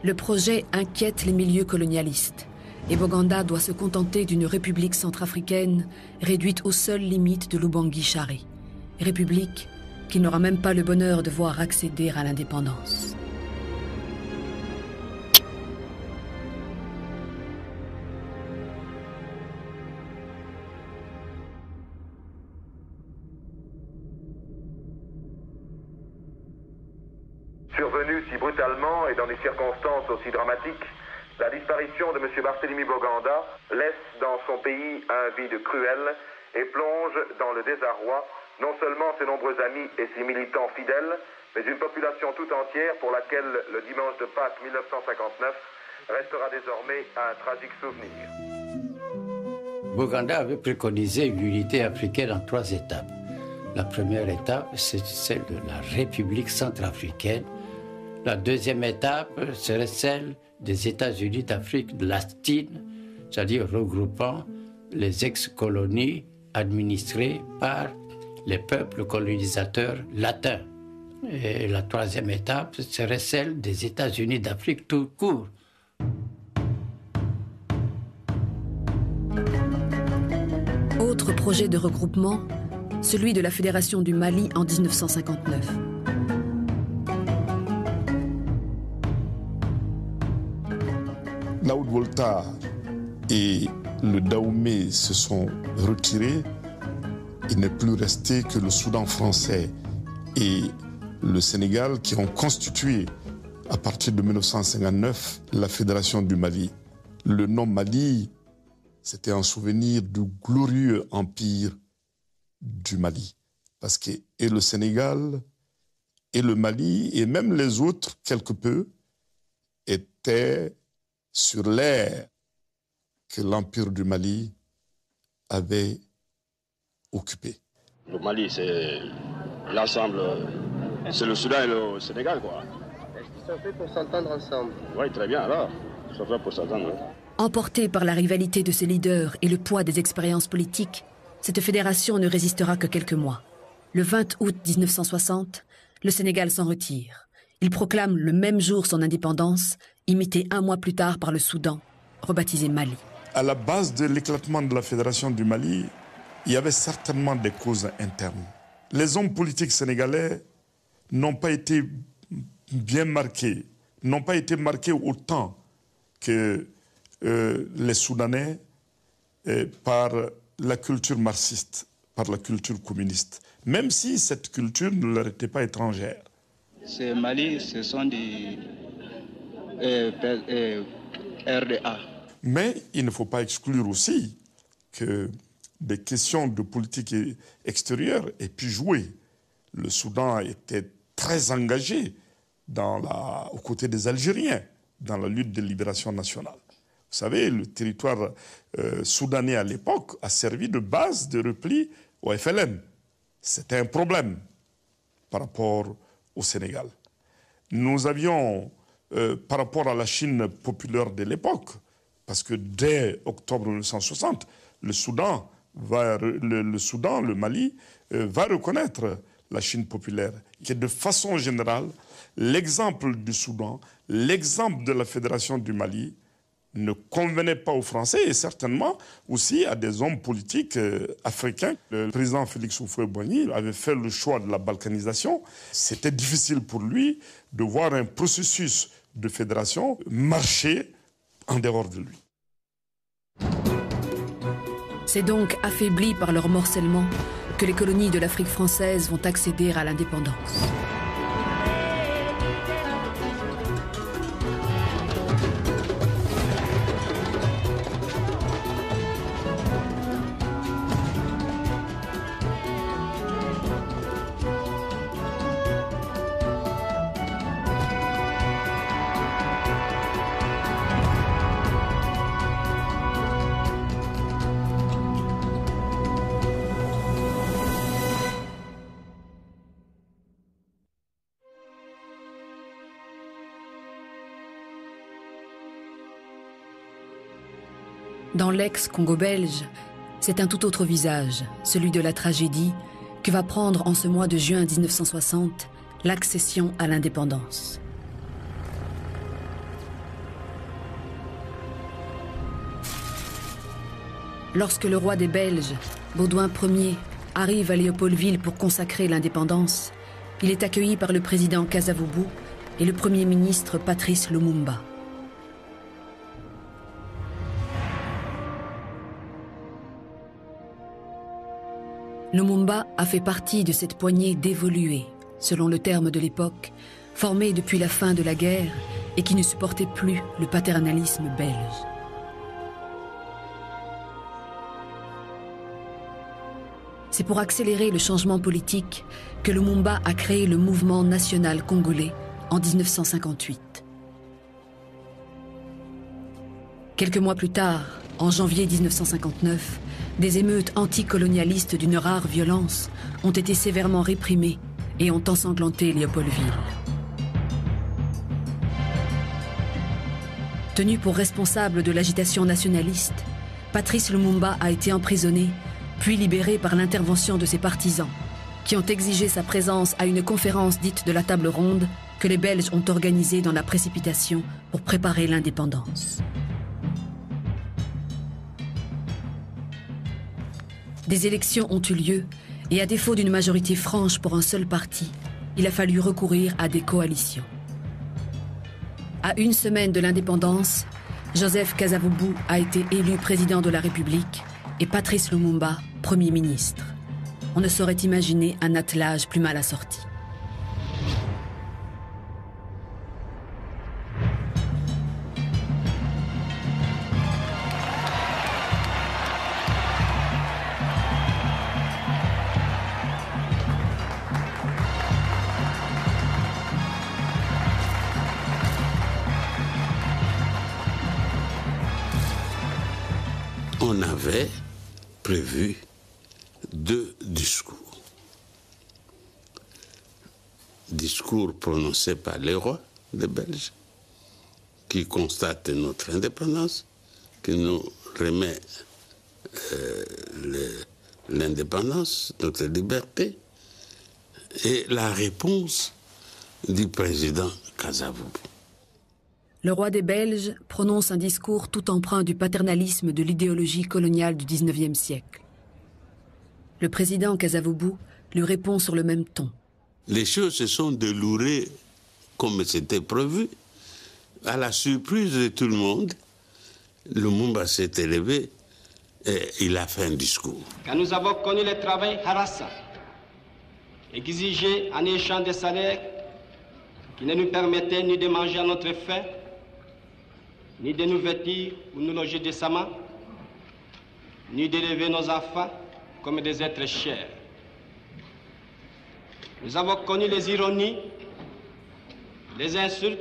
Le projet inquiète les milieux colonialistes et Boganda doit se contenter d'une république centrafricaine réduite aux seules limites de l'Oubangui-Chari. République qui n'aura même pas le bonheur de voir accéder à l'indépendance. Survenue si brutalement et dans des circonstances aussi dramatiques, la disparition de M. Barthélemy Boganda laisse dans son pays un vide cruel et plonge dans le désarroi non seulement ses nombreux amis et ses militants fidèles, mais une population tout entière pour laquelle le dimanche de Pâques 1959 restera désormais un tragique souvenir. Boganda avait préconisé l'unité africaine en 3 étapes. La première étape, c'est celle de la République centrafricaine. La deuxième étape serait celle des États-Unis d'Afrique latine, c'est-à-dire regroupant les ex-colonies administrées par les peuples colonisateurs latins. Et la troisième étape serait celle des États-Unis d'Afrique tout court. Autre projet de regroupement, celui de la Fédération du Mali en 1959. Là où Volta et le Dahomey se sont retirés, il n'est plus resté que le Soudan français et le Sénégal qui ont constitué, à partir de 1959, la Fédération du Mali. Le nom Mali, c'était un souvenir du glorieux empire du Mali. Parce que et le Sénégal, et le Mali, et même les autres, quelque peu, étaient sur l'aire que l'empire du Mali avait occupé. Le Mali, c'est l'ensemble, c'est le Soudan et le Sénégal, quoi. Est-ce qu'ils sont faits pour s'entendre ensemble? Oui, très bien, alors. Ils sont faits pour s'entendre. Oui. Emportée par la rivalité de ses leaders et le poids des expériences politiques, cette fédération ne résistera que quelques mois. Le 20 août 1960, le Sénégal s'en retire. Il proclame le même jour son indépendance, imité 1 mois plus tard par le Soudan, rebaptisé Mali. À la base de l'éclatement de la Fédération du Mali, il y avait certainement des causes internes. Les hommes politiques sénégalais n'ont pas été bien marqués, n'ont pas été marqués autant que les Soudanais par la culture marxiste, par la culture communiste, même si cette culture ne leur était pas étrangère. Ces Mali, ce sont des RDA. Mais il ne faut pas exclure aussi que des questions de politique extérieure aient pu jouer. Le Soudan était très engagé aux côtés des Algériens dans la lutte de libération nationale. Vous savez, le territoire soudanais à l'époque a servi de base de repli au FLN. C'était un problème par rapport au Sénégal. Nous avions, par rapport à la Chine populaire de l'époque, parce que dès octobre 1960, le Mali, va reconnaître la Chine populaire, qui est de façon générale l'exemple du Soudan, l'exemple de la Fédération du Mali, ne convenait pas aux Français et certainement aussi à des hommes politiques africains. Le président Félix Houphouët-Boigny avait fait le choix de la balkanisation. C'était difficile pour lui de voir un processus de fédération marcher en dehors de lui. C'est donc affaibli par leur morcellement que les colonies de l'Afrique française vont accéder à l'indépendance. Dans l'ex-Congo belge, c'est un tout autre visage, celui de la tragédie, que va prendre en ce mois de juin 1960 l'accession à l'indépendance. Lorsque le roi des Belges, Baudouin Ier, arrive à Léopoldville pour consacrer l'indépendance, il est accueilli par le président Kasavubu et le premier ministre Patrice Lumumba. Lumumba a fait partie de cette poignée d'évolués, selon le terme de l'époque, formés depuis la fin de la guerre et qui ne supportaient plus le paternalisme belge. C'est pour accélérer le changement politique que Lumumba a créé le mouvement national congolais en 1958. Quelques mois plus tard, en janvier 1959, des émeutes anticolonialistes d'une rare violence ont été sévèrement réprimées et ont ensanglanté Léopoldville. Tenu pour responsable de l'agitation nationaliste, Patrice Lumumba a été emprisonné puis libéré par l'intervention de ses partisans, qui ont exigé sa présence à une conférence dite de la table ronde que les Belges ont organisée dans la précipitation pour préparer l'indépendance. Des élections ont eu lieu et à défaut d'une majorité franche pour un seul parti, il a fallu recourir à des coalitions. À une semaine de l'indépendance, Joseph Kasavubu a été élu président de la République et Patrice Lumumba, Premier ministre. On ne saurait imaginer un attelage plus mal assorti. On avait prévu 2 discours. Discours prononcés par les rois des Belges, qui constatent notre indépendance, qui nous remet l'indépendance, notre liberté, et la réponse du président Kasavubu. Le roi des Belges prononce un discours tout empreint du paternalisme de l'idéologie coloniale du XIXe siècle. Le président Kasavubu lui répond sur le même ton. Les choses se sont déroulées comme c'était prévu. À la surprise de tout le monde, Lumumba s'est élevé et il a fait un discours. Quand nous avons connu le travail harassant, exigé en échange des salaires qui ne nous permettaient ni de manger à notre faim, ni de nous vêtir ou nous loger décemment, ni d'élever nos enfants comme des êtres chers. Nous avons connu les ironies, les insultes,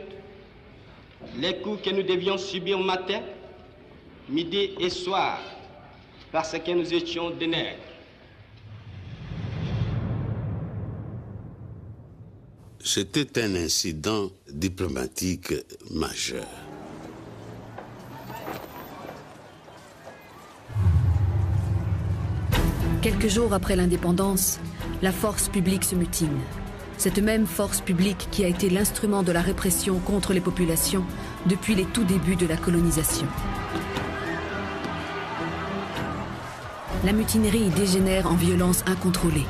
les coups que nous devions subir matin, midi et soir, parce que nous étions des nègres. C'était un incident diplomatique majeur. Quelques jours après l'indépendance, la force publique se mutine. Cette même force publique qui a été l'instrument de la répression contre les populations depuis les tout débuts de la colonisation. La mutinerie dégénère en violence incontrôlée.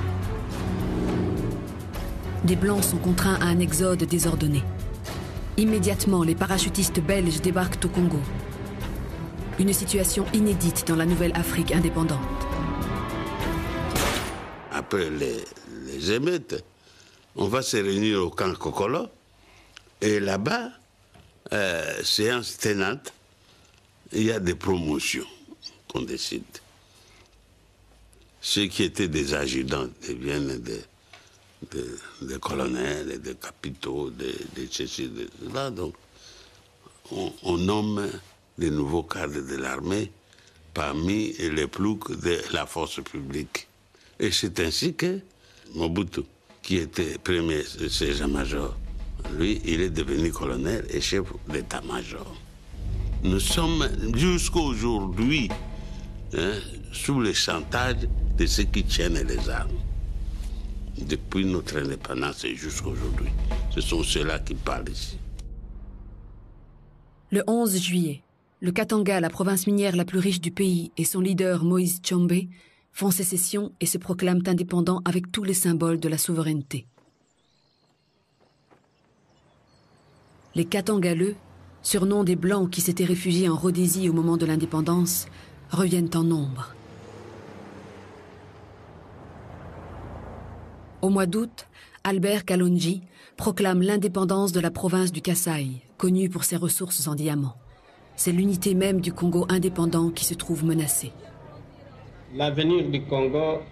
Des Blancs sont contraints à un exode désordonné. Immédiatement, les parachutistes belges débarquent au Congo. Une situation inédite dans la nouvelle Afrique indépendante. Après les émeutes, on va se réunir au camp Kokolo. Et là-bas, séance tenante, il y a des promotions qu'on décide. Ceux qui étaient des adjudants deviennent des colonels, des capitaux, des ceci, de cela. Donc, on nomme les nouveaux cadres de l'armée parmi les ploucs de la force publique. Et c'est ainsi que Mobutu, qui était premier sergent-major, lui, il est devenu colonel et chef d'état-major. Nous sommes jusqu'à aujourd'hui sous le chantage de ceux qui tiennent les armes. Depuis notre indépendance et jusqu'à aujourd'hui. Ce sont ceux-là qui parlent ici. Le 11 juillet, le Katanga, la province minière la plus riche du pays, et son leader Moïse Tshombe font sécession et se proclament indépendants avec tous les symboles de la souveraineté. Les Katangaleux, surnom des Blancs qui s'étaient réfugiés en Rhodésie au moment de l'indépendance, reviennent en nombre. Au mois d'août, Albert Kalonji proclame l'indépendance de la province du Kasaï, connue pour ses ressources en diamants. C'est l'unité même du Congo indépendant qui se trouve menacée. L'avenir du Congo,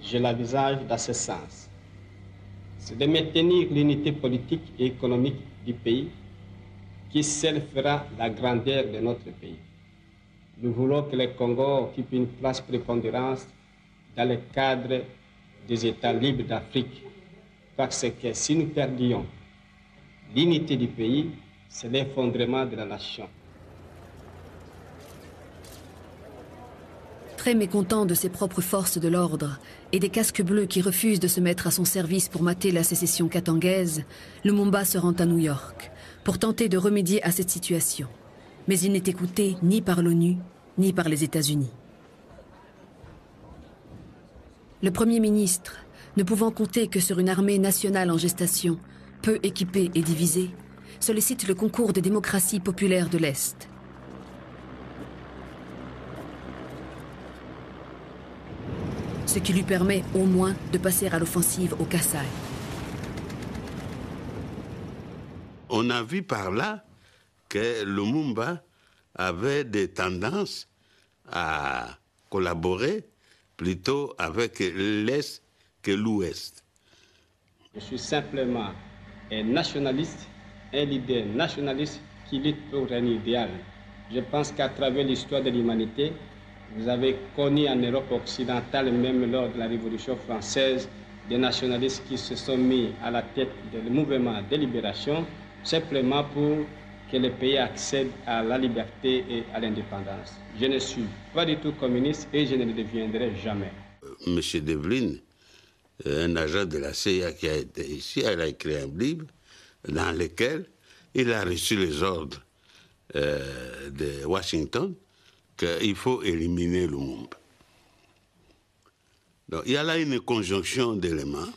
je l'envisage dans ce sens. C'est de maintenir l'unité politique et économique du pays qui seule fera la grandeur de notre pays. Nous voulons que le Congo occupe une place prépondérante dans le cadre des États libres d'Afrique, parce que si nous perdions l'unité du pays, c'est l'effondrement de la nation. Très mécontent de ses propres forces de l'ordre et des casques bleus qui refusent de se mettre à son service pour mater la sécession katangaise, Lumumba se rend à New York pour tenter de remédier à cette situation. Mais il n'est écouté ni par l'ONU, ni par les États-Unis. Le Premier ministre, ne pouvant compter que sur une armée nationale en gestation, peu équipée et divisée, sollicite le concours des démocraties populaires de l'Est. Ce qui lui permet au moins de passer à l'offensive au Kasaï. On a vu par là que Lumumba avait des tendances à collaborer plutôt avec l'Est que l'Ouest. Je suis simplement un nationaliste, un leader nationaliste qui lutte pour un idéal. Je pense qu'à travers l'histoire de l'humanité, vous avez connu en Europe occidentale, même lors de la Révolution française, des nationalistes qui se sont mis à la tête du mouvement de libération, simplement pour que le pays accède à la liberté et à l'indépendance. Je ne suis pas du tout communiste et je ne le deviendrai jamais. Monsieur Devlin, un agent de la CIA qui a été ici, il a écrit un livre dans lequel il a reçu les ordres de Washington qu'il faut éliminer Lumumba. Donc il y a là une conjonction d'éléments,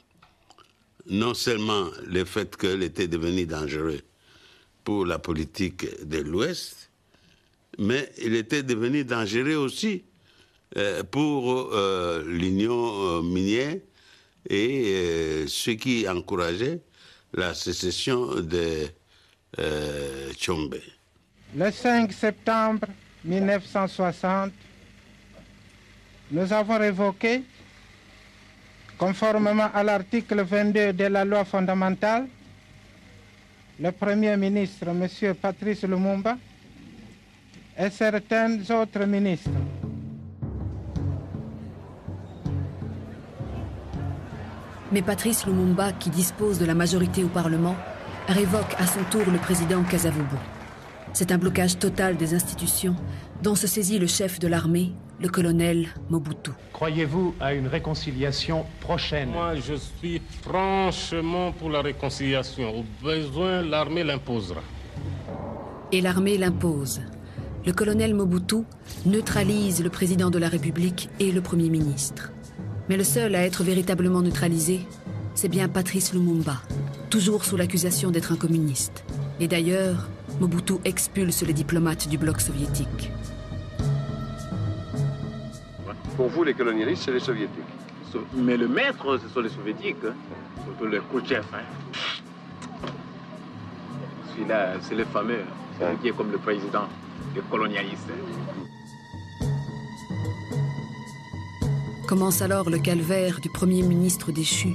non seulement le fait qu'il était devenu dangereux pour la politique de l'Ouest, mais il était devenu dangereux aussi pour l'union minière et ceux qui encourageaient la sécession de Tshombe. Le 5 septembre 1960, nous avons révoqué, conformément à l'article 22 de la loi fondamentale, le Premier ministre, M. Patrice Lumumba, et certains autres ministres. Mais Patrice Lumumba, qui dispose de la majorité au Parlement, révoque à son tour le président Kasavubu. C'est un blocage total des institutions dont se saisit le chef de l'armée, le colonel Mobutu. Croyez-vous à une réconciliation prochaine? Moi, je suis franchement pour la réconciliation. Au besoin, l'armée l'imposera. Et l'armée l'impose. Le colonel Mobutu neutralise le président de la République et le Premier ministre. Mais le seul à être véritablement neutralisé, c'est bien Patrice Lumumba, toujours sous l'accusation d'être un communiste. Et d'ailleurs, Mobutu expulse les diplomates du bloc soviétique. Pour vous, les colonialistes, c'est les soviétiques. Mais le maître, ce sont les soviétiques, hein. Surtout le Khrouchtchev. Hein. Celui-là, c'est le fameux, celui qui est comme le président des colonialistes. Commence alors le calvaire du Premier ministre déchu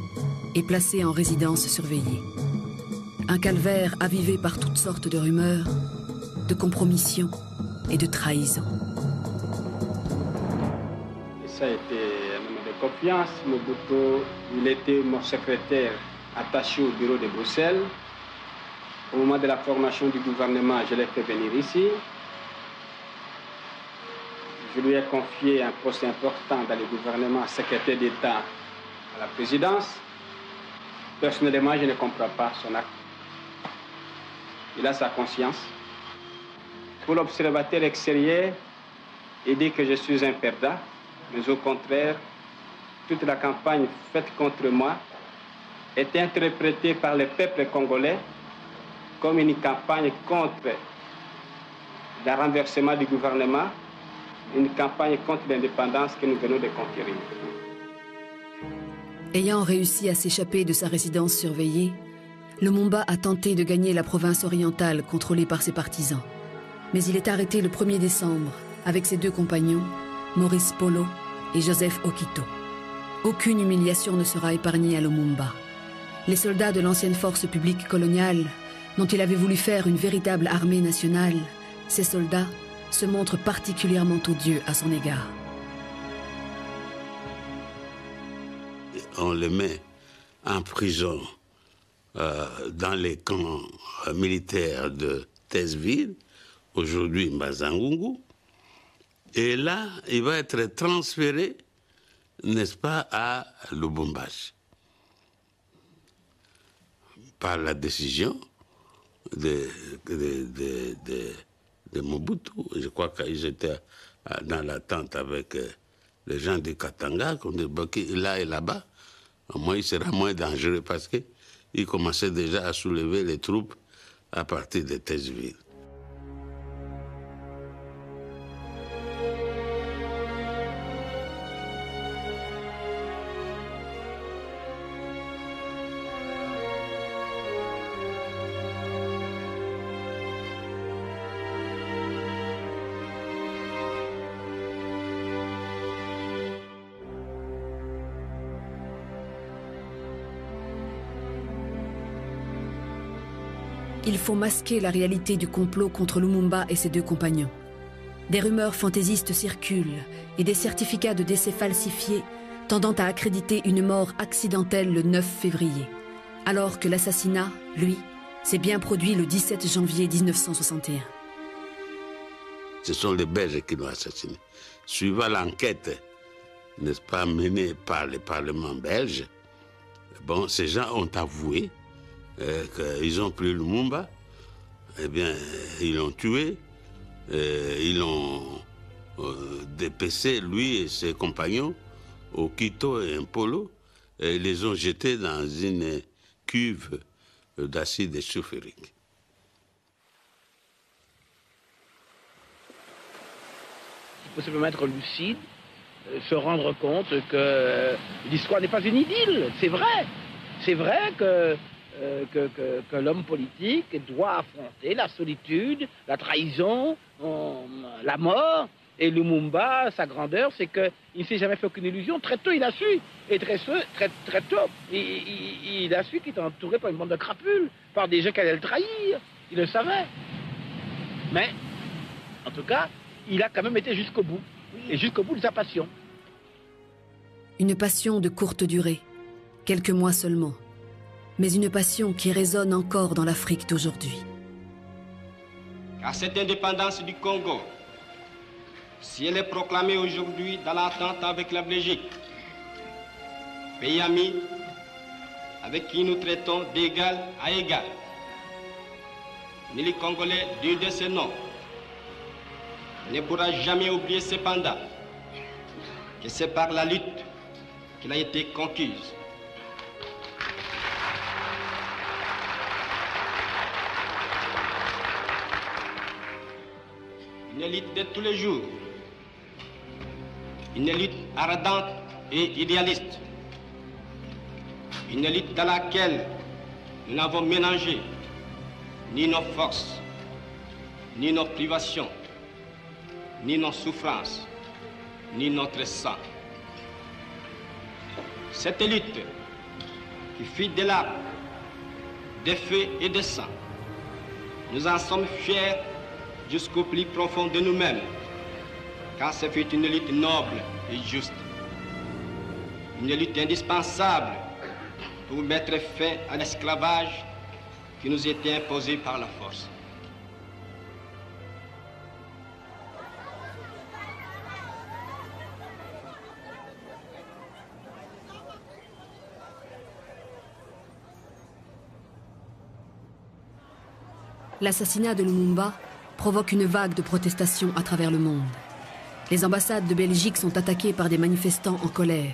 et placé en résidence surveillée. Un calvaire avivé par toutes sortes de rumeurs, de compromissions et de trahisons. Ça a été un homme de confiance. Mobutu, il était mon secrétaire attaché au bureau de Bruxelles. Au moment de la formation du gouvernement, je l'ai fait venir ici. Je lui ai confié un poste important dans le gouvernement, secrétaire d'État à la présidence. Personnellement, je ne comprends pas son acte. Il a sa conscience. Pour l'observateur extérieur, il dit que je suis un perdant, mais au contraire, toute la campagne faite contre moi est interprétée par le peuple congolais comme une campagne contre le renversement du gouvernement, une campagne contre l'indépendance que nous venons de conquérir. Ayant réussi à s'échapper de sa résidence surveillée, Lumumba a tenté de gagner la province orientale contrôlée par ses partisans. Mais il est arrêté le 1er décembre avec ses 2 compagnons, Maurice Polo et Joseph Okito. Aucune humiliation ne sera épargnée à Lumumba. Les soldats de l'ancienne force publique coloniale, dont il avait voulu faire une véritable armée nationale, ces soldats se montrent particulièrement odieux à son égard. On le met en prison dans les camps militaires de Tazeville, aujourd'hui Mazangungu, et là, il va être transféré, n'est-ce pas, à Lubumbashi, par la décision de Mobutu. Je crois qu'ils étaient dans l'attente avec les gens de Katanga, qu'on dit là et là-bas, au moins il sera moins dangereux parce qu'ils commençaient déjà à soulever les troupes à partir de Tazeville. Il faut masquer la réalité du complot contre Lumumba et ses 2 compagnons. Des rumeurs fantaisistes circulent et des certificats de décès falsifiés tendant à accréditer une mort accidentelle le 9 février, alors que l'assassinat, lui, s'est bien produit le 17 janvier 1961. Ce sont les Belges qui l'ont assassiné. Suivant l'enquête, n'est-ce pas, menée par le Parlement belge, bon, ces gens ont avoué qu'ils ont pris Lumumba, eh bien, ils l'ont tué, ils l'ont dépecé, lui et ses compagnons, au Quito et un Polo, et ils les ont jetés dans une cuve d'acide sulfurique. Il faut simplement être lucide, se rendre compte que l'histoire n'est pas une idylle, c'est vrai. C'est vrai que l'homme politique doit affronter la solitude, la trahison, la mort. Et Lumumba, sa grandeur, c'est qu'il ne s'est jamais fait aucune illusion. Très tôt, il a su. Et très tôt, il a su qu'il était entouré par une bande de crapules, par des gens qui allaient le trahir. Il le savait. Mais, en tout cas, il a quand même été jusqu'au bout. Et jusqu'au bout de sa passion. Une passion de courte durée, quelques mois seulement. Mais une passion qui résonne encore dans l'Afrique d'aujourd'hui. Car cette indépendance du Congo, si elle est proclamée aujourd'hui dans l'entente avec la Belgique, pays ami avec qui nous traitons d'égal à égal, ni les Congolais d'une de ces noms ne pourra jamais oublier cependant que c'est par la lutte qu'elle a été conquise. Une élite de tous les jours, une élite ardente et idéaliste, une élite dans laquelle nous n'avons mélangé ni nos forces, ni nos privations, ni nos souffrances, ni notre sang. Cette élite qui fit des larmes, des feux et des sangs, nous en sommes fiers jusqu'au plus profond de nous-mêmes, car ce fut une élite noble et juste, une élite indispensable pour mettre fin à l'esclavage qui nous était imposé par la force. L'assassinat de Lumumba provoque une vague de protestations à travers le monde. Les ambassades de Belgique sont attaquées par des manifestants en colère.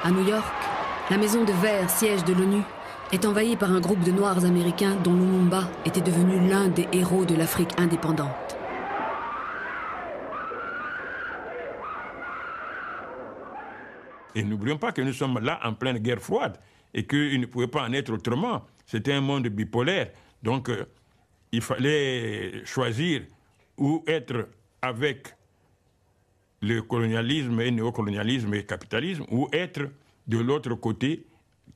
À New York, la maison de verre, siège de l'ONU, est envahie par un groupe de Noirs américains dont Lumumba était devenu l'un des héros de l'Afrique indépendante. Et n'oublions pas que nous sommes là en pleine guerre froide et qu'il ne pouvait pas en être autrement. C'était un monde bipolaire. Donc, il fallait choisir ou être avec le colonialisme et néocolonialisme et capitalisme, ou être de l'autre côté,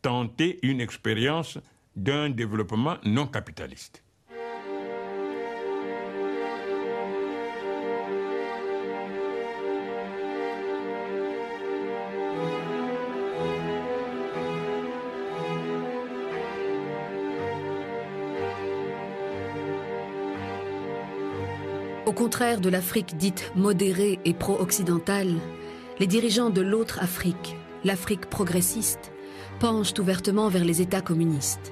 tenter une expérience d'un développement non capitaliste. Au contraire de l'Afrique dite modérée et pro-occidentale, les dirigeants de l'autre Afrique, l'Afrique progressiste, penchent ouvertement vers les États communistes.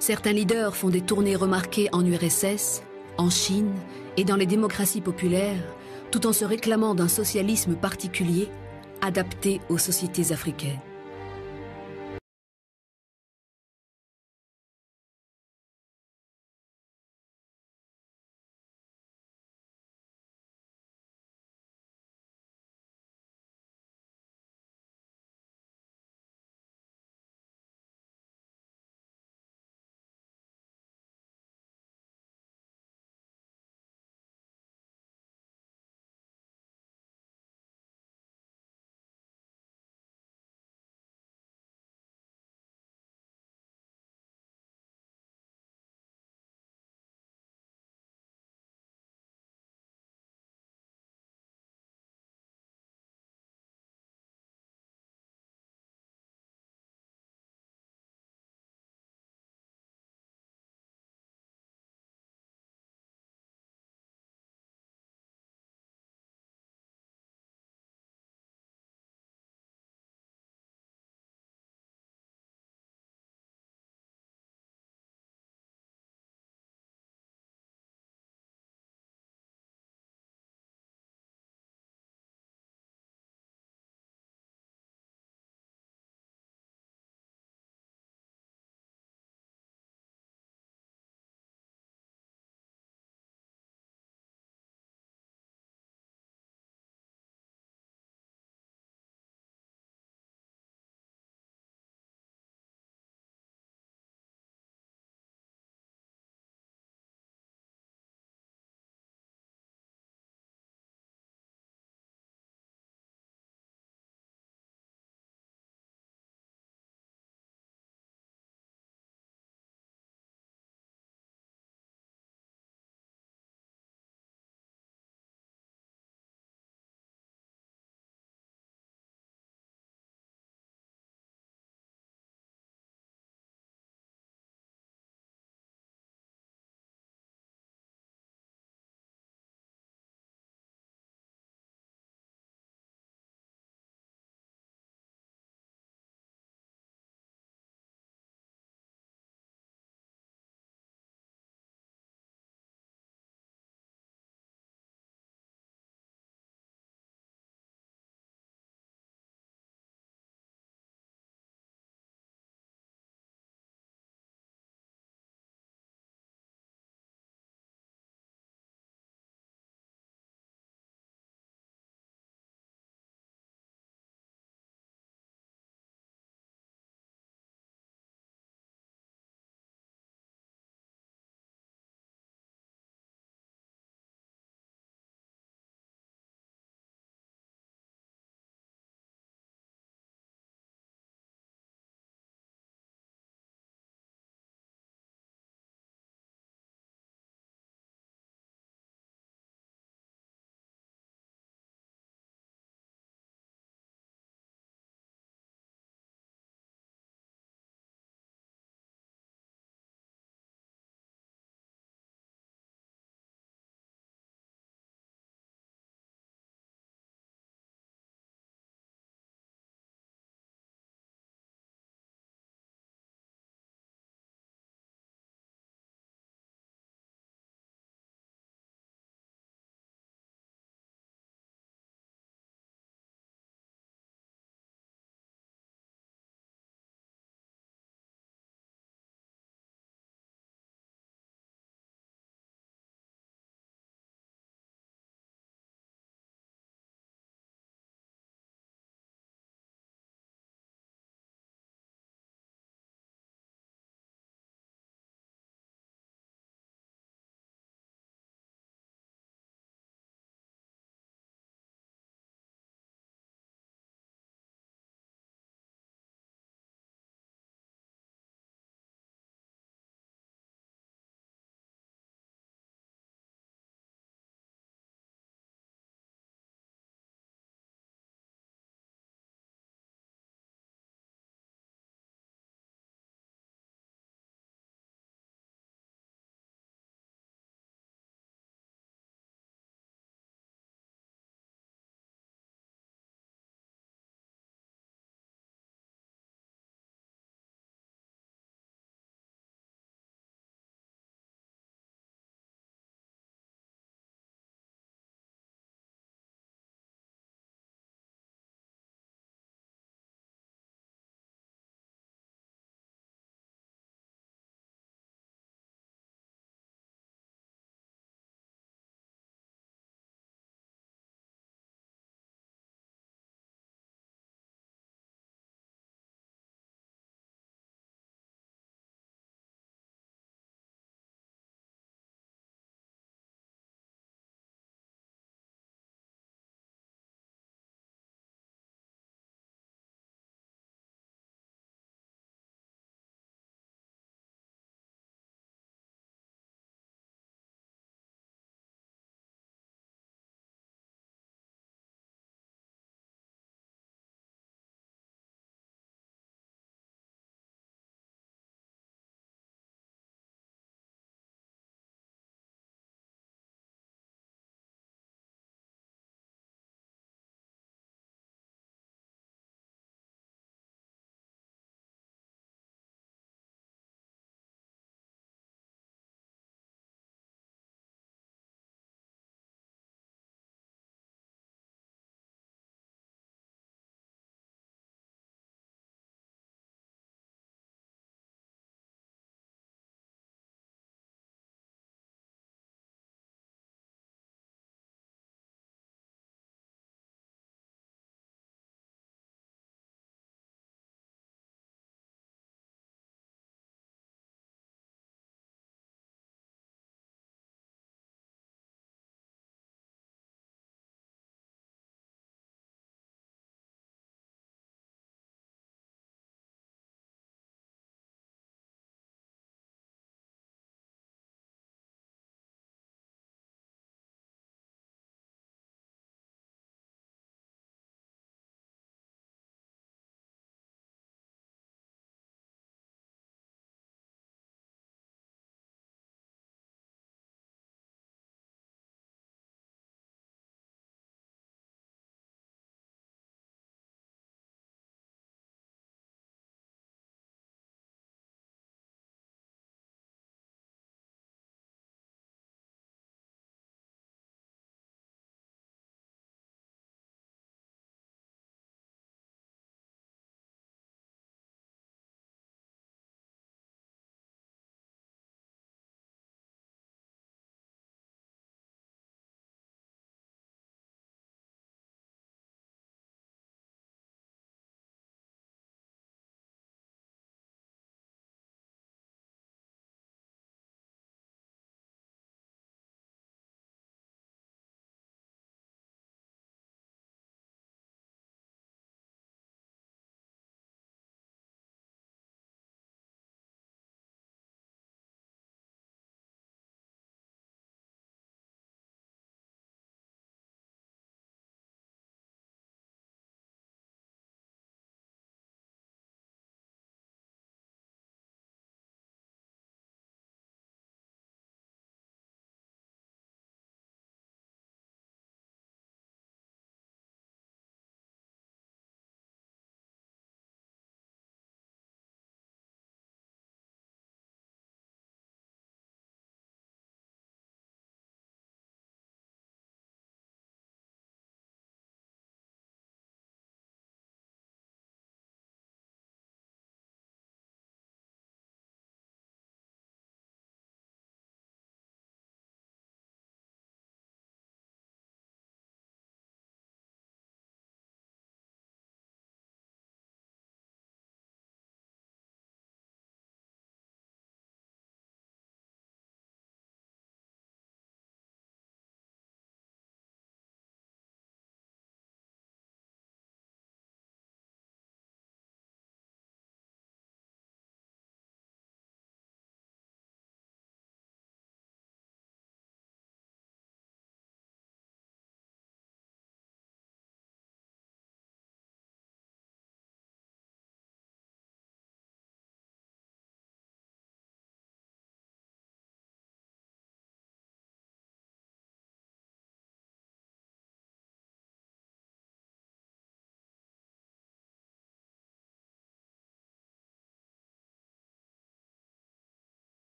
Certains leaders font des tournées remarquées en URSS, en Chine et dans les démocraties populaires, tout en se réclamant d'un socialisme particulier adapté aux sociétés africaines.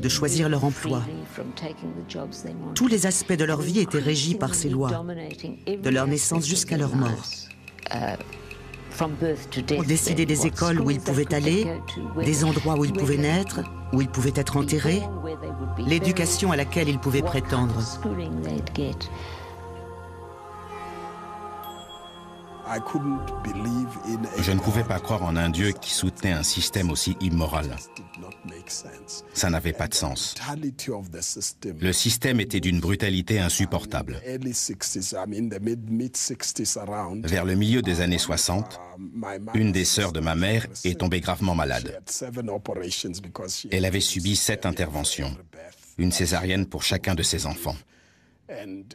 de choisir leur emploi. Tous les aspects de leur vie étaient régis par ces lois, de leur naissance jusqu'à leur mort. On décidait des écoles où ils pouvaient aller, des endroits où ils pouvaient naître, où ils pouvaient être enterrés, l'éducation à laquelle ils pouvaient prétendre. Je ne pouvais pas croire en un Dieu qui soutenait un système aussi immoral. Ça n'avait pas de sens. Le système était d'une brutalité insupportable. Vers le milieu des années 60, une des sœurs de ma mère est tombée gravement malade. Elle avait subi 7 interventions, une césarienne pour chacun de ses enfants.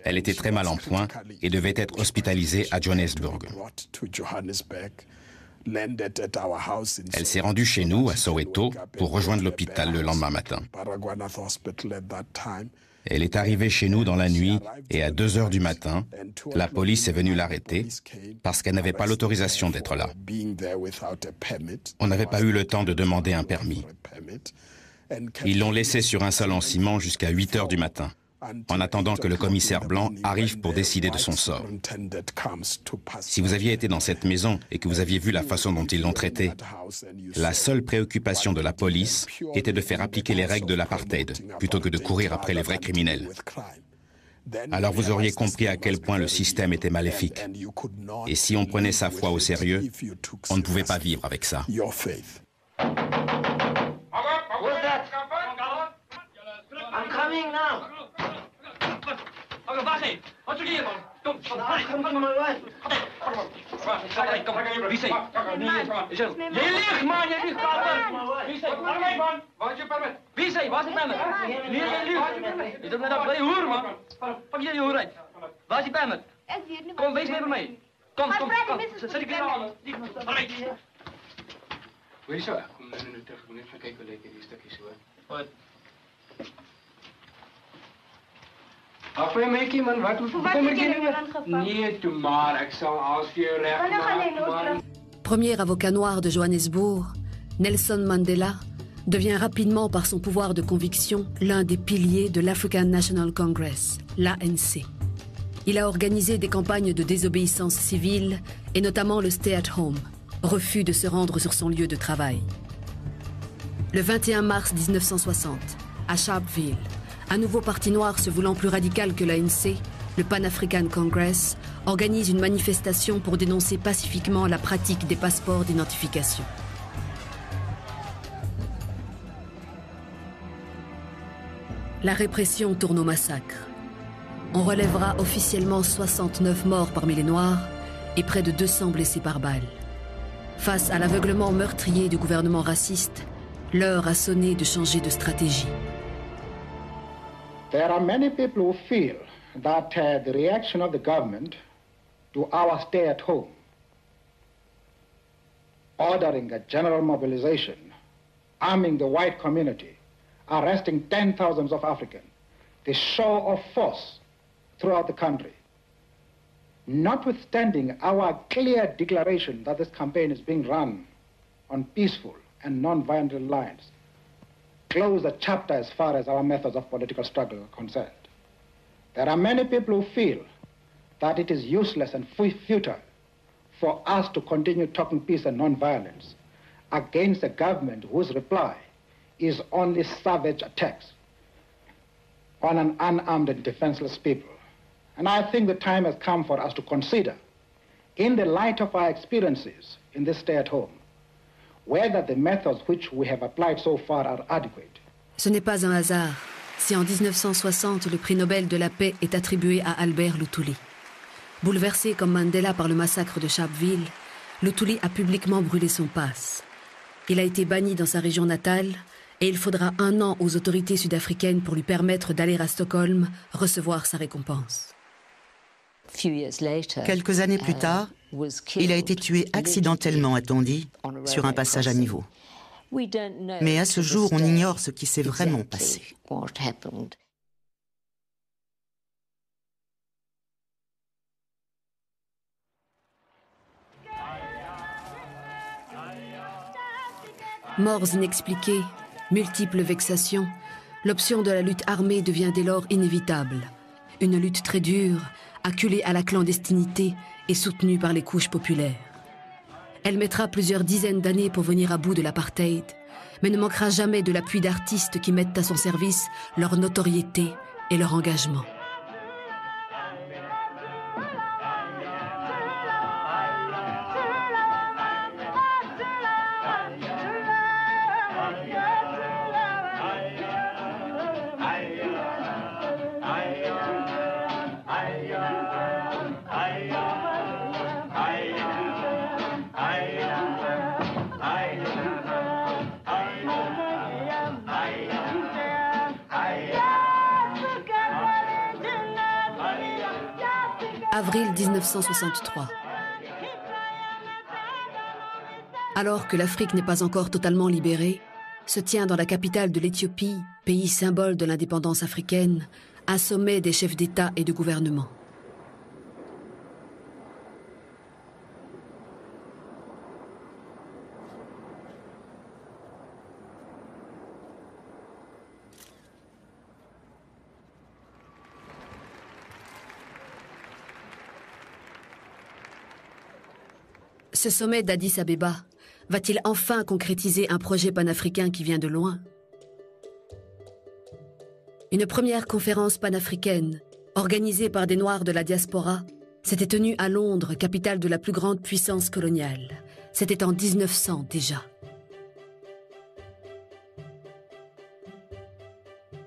Elle était très mal en point et devait être hospitalisée à Johannesburg. Elle s'est rendue chez nous, à Soweto, pour rejoindre l'hôpital le lendemain matin. Elle est arrivée chez nous dans la nuit et à 2 heures du matin, la police est venue l'arrêter parce qu'elle n'avait pas l'autorisation d'être là. On n'avait pas eu le temps de demander un permis. Ils l'ont laissée sur un sol en ciment jusqu'à 8 heures du matin, en attendant que le commissaire blanc arrive pour décider de son sort. Si vous aviez été dans cette maison et que vous aviez vu la façon dont ils l'ont traitée, la seule préoccupation de la police était de faire appliquer les règles de l'apartheid, plutôt que de courir après les vrais criminels. Alors vous auriez compris à quel point le système était maléfique. Et si on prenait sa foi au sérieux, on ne pouvait pas vivre avec ça. I'm coming now. Wat doe je hier, man? Kom, kom maar uit. Wie zei? Je ligt, man, je ligt. Wie zei? Waar is je permit? Wie zei? Waar is je permit? Nee, je ligt. Je doet net op je hoer, man. Pak je hoer uit. Waar is je permit? Kom, wees mee bij mij. Kom. Zet ik hier aan. Wil je zo? Kom nu terug. Kom even kijken, lekker die stukjes hoor. Wat? Premier avocat noir de Johannesburg, Nelson Mandela devient rapidement par son pouvoir de conviction l'un des piliers de l'African National Congress, l'ANC. Il a organisé des campagnes de désobéissance civile et notamment le Stay at Home, refus de se rendre sur son lieu de travail. Le 21 mars 1960, à Sharpeville, un nouveau parti noir se voulant plus radical que l'ANC, le Pan African Congress, organise une manifestation pour dénoncer pacifiquement la pratique des passeports d'identification. La répression tourne au massacre. On relèvera officiellement 69 morts parmi les Noirs et près de 200 blessés par balle. Face à l'aveuglement meurtrier du gouvernement raciste, l'heure a sonné de changer de stratégie. There are many people who feel that the reaction of the government to our stay at home, ordering a general mobilization, arming the white community, arresting 10,000s of Africans, the show of force throughout the country, notwithstanding our clear declaration that this campaign is being run on peaceful and non-violent lines, close the chapter as far as our methods of political struggle are concerned. There are many people who feel that it is useless and futile for us to continue talking peace and non-violence against a government whose reply is only savage attacks on an unarmed and defenseless people. And I think the time has come for us to consider, in the light of our experiences in this stay at home, whether the methods which we have applied so far are adequate. Ce n'est pas un hasard si en 1960 le prix Nobel de la paix est attribué à Albert Luthuli. Bouleversé comme Mandela par le massacre de Sharpeville, Luthuli a publiquement brûlé son passe. Il a été banni dans sa région natale et il faudra 1 an aux autorités sud-africaines pour lui permettre d'aller à Stockholm recevoir sa récompense. Quelques années plus tard, il a été tué accidentellement, a-t-on dit, sur un passage à niveau. Mais à ce jour, on ignore ce qui s'est vraiment passé. Morts inexpliqués, Multiples vexations, l'option de la lutte armée devient dès lors inévitable. Une lutte très dure, acculée à la clandestinité et soutenue par les couches populaires. Elle mettra plusieurs dizaines d'années pour venir à bout de l'apartheid, mais ne manquera jamais de l'appui d'artistes qui mettent à son service leur notoriété et leur engagement. Avril 1963. Alors que l'Afrique n'est pas encore totalement libérée, se tient dans la capitale de l'Éthiopie, pays symbole de l'indépendance africaine, un sommet des chefs d'État et de gouvernement. Ce sommet d'Addis Abeba va-t-il enfin concrétiser un projet panafricain qui vient de loin? Une première conférence panafricaine, organisée par des Noirs de la diaspora, s'était tenue à Londres, capitale de la plus grande puissance coloniale. C'était en 1900 déjà.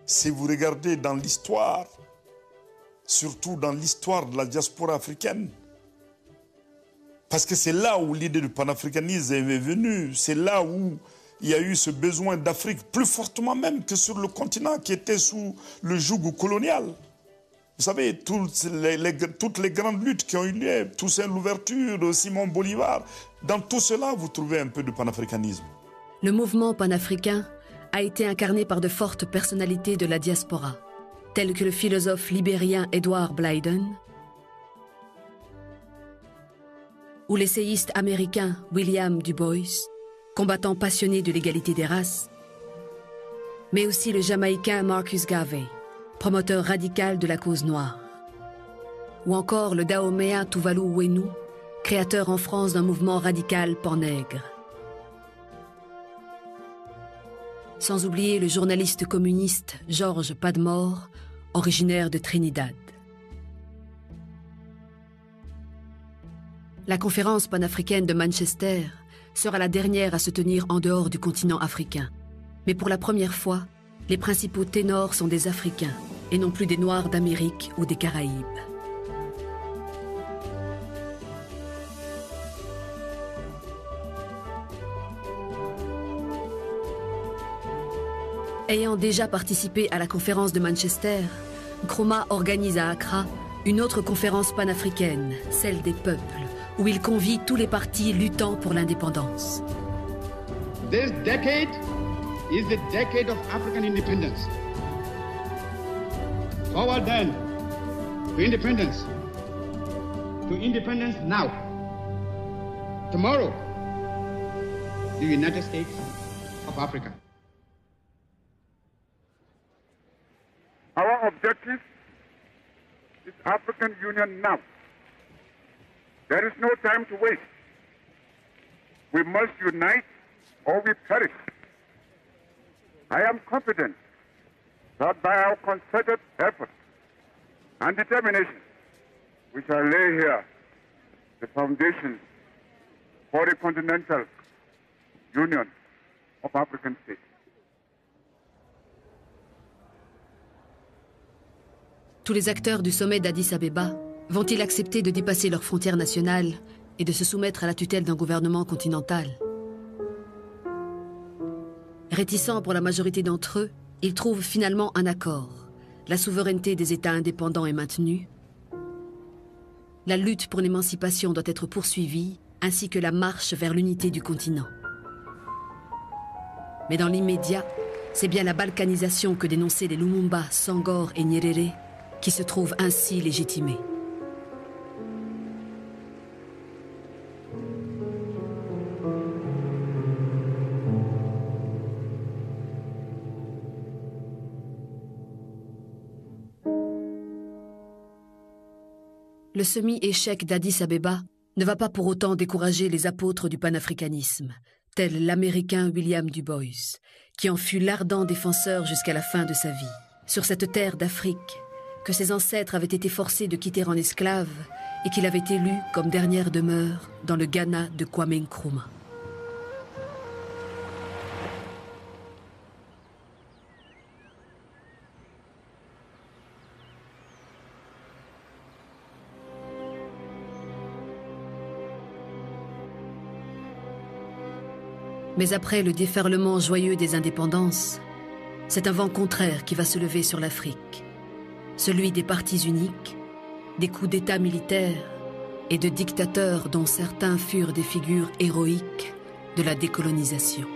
Si vous regardez dans l'histoire, surtout dans l'histoire de la diaspora africaine, parce que c'est là où l'idée du panafricanisme est venue, c'est là où il y a eu ce besoin d'Afrique, plus fortement même que sur le continent qui était sous le joug colonial. Vous savez, toutes les grandes luttes qui ont eu lieu, Toussaint Louverture, Simon Bolivar, dans tout cela, vous trouvez un peu de panafricanisme. Le mouvement panafricain a été incarné par de fortes personnalités de la diaspora, tels que le philosophe libérien Edward Blyden, ou l'essayiste américain William Du Bois, combattant passionné de l'égalité des races, mais aussi le Jamaïcain Marcus Garvey, promoteur radical de la cause noire, ou encore le Dahoméen Tuvalu Wenu, créateur en France d'un mouvement radical pan-nègre. Sans oublier le journaliste communiste George Padmore, originaire de Trinidad. La conférence panafricaine de Manchester sera la dernière à se tenir en dehors du continent africain. Mais pour la première fois, les principaux ténors sont des Africains et non plus des Noirs d'Amérique ou des Caraïbes. Ayant déjà participé à la conférence de Manchester, Nkrumah organise à Accra une autre conférence panafricaine, celle des peuples, où il convie tous les partis luttant pour l'indépendance. This decade is the decade of African independence. Forward then to independence. To independence now. Tomorrow, the United States of Africa. Our objective is African Union now. There is no time to waste. We must unite or we perish. I am confident that by our concerted effort and determination, we shall lay here the foundation for a continental union of African states. Tous les acteurs du sommet d'Addis Abeba vont-ils accepter de dépasser leurs frontières nationales et de se soumettre à la tutelle d'un gouvernement continental? Réticents pour la majorité d'entre eux, ils trouvent finalement un accord. La souveraineté des États indépendants est maintenue. La lutte pour l'émancipation doit être poursuivie, ainsi que la marche vers l'unité du continent. Mais dans l'immédiat, c'est bien la balkanisation que dénonçaient les Lumumba, Sangor et Nyerere qui se trouve ainsi légitimée. Le semi-échec d'Addis Abeba ne va pas pour autant décourager les apôtres du panafricanisme, tels l'Américain William Du Bois, qui en fut l'ardent défenseur jusqu'à la fin de sa vie. Sur cette terre d'Afrique, que ses ancêtres avaient été forcés de quitter en esclaves et qu'il avait élu comme dernière demeure dans le Ghana de Kwame Nkrumah. Mais après le déferlement joyeux des indépendances, c'est un vent contraire qui va se lever sur l'Afrique, celui des partis uniques, des coups d'État militaires et de dictateurs dont certains furent des figures héroïques de la décolonisation.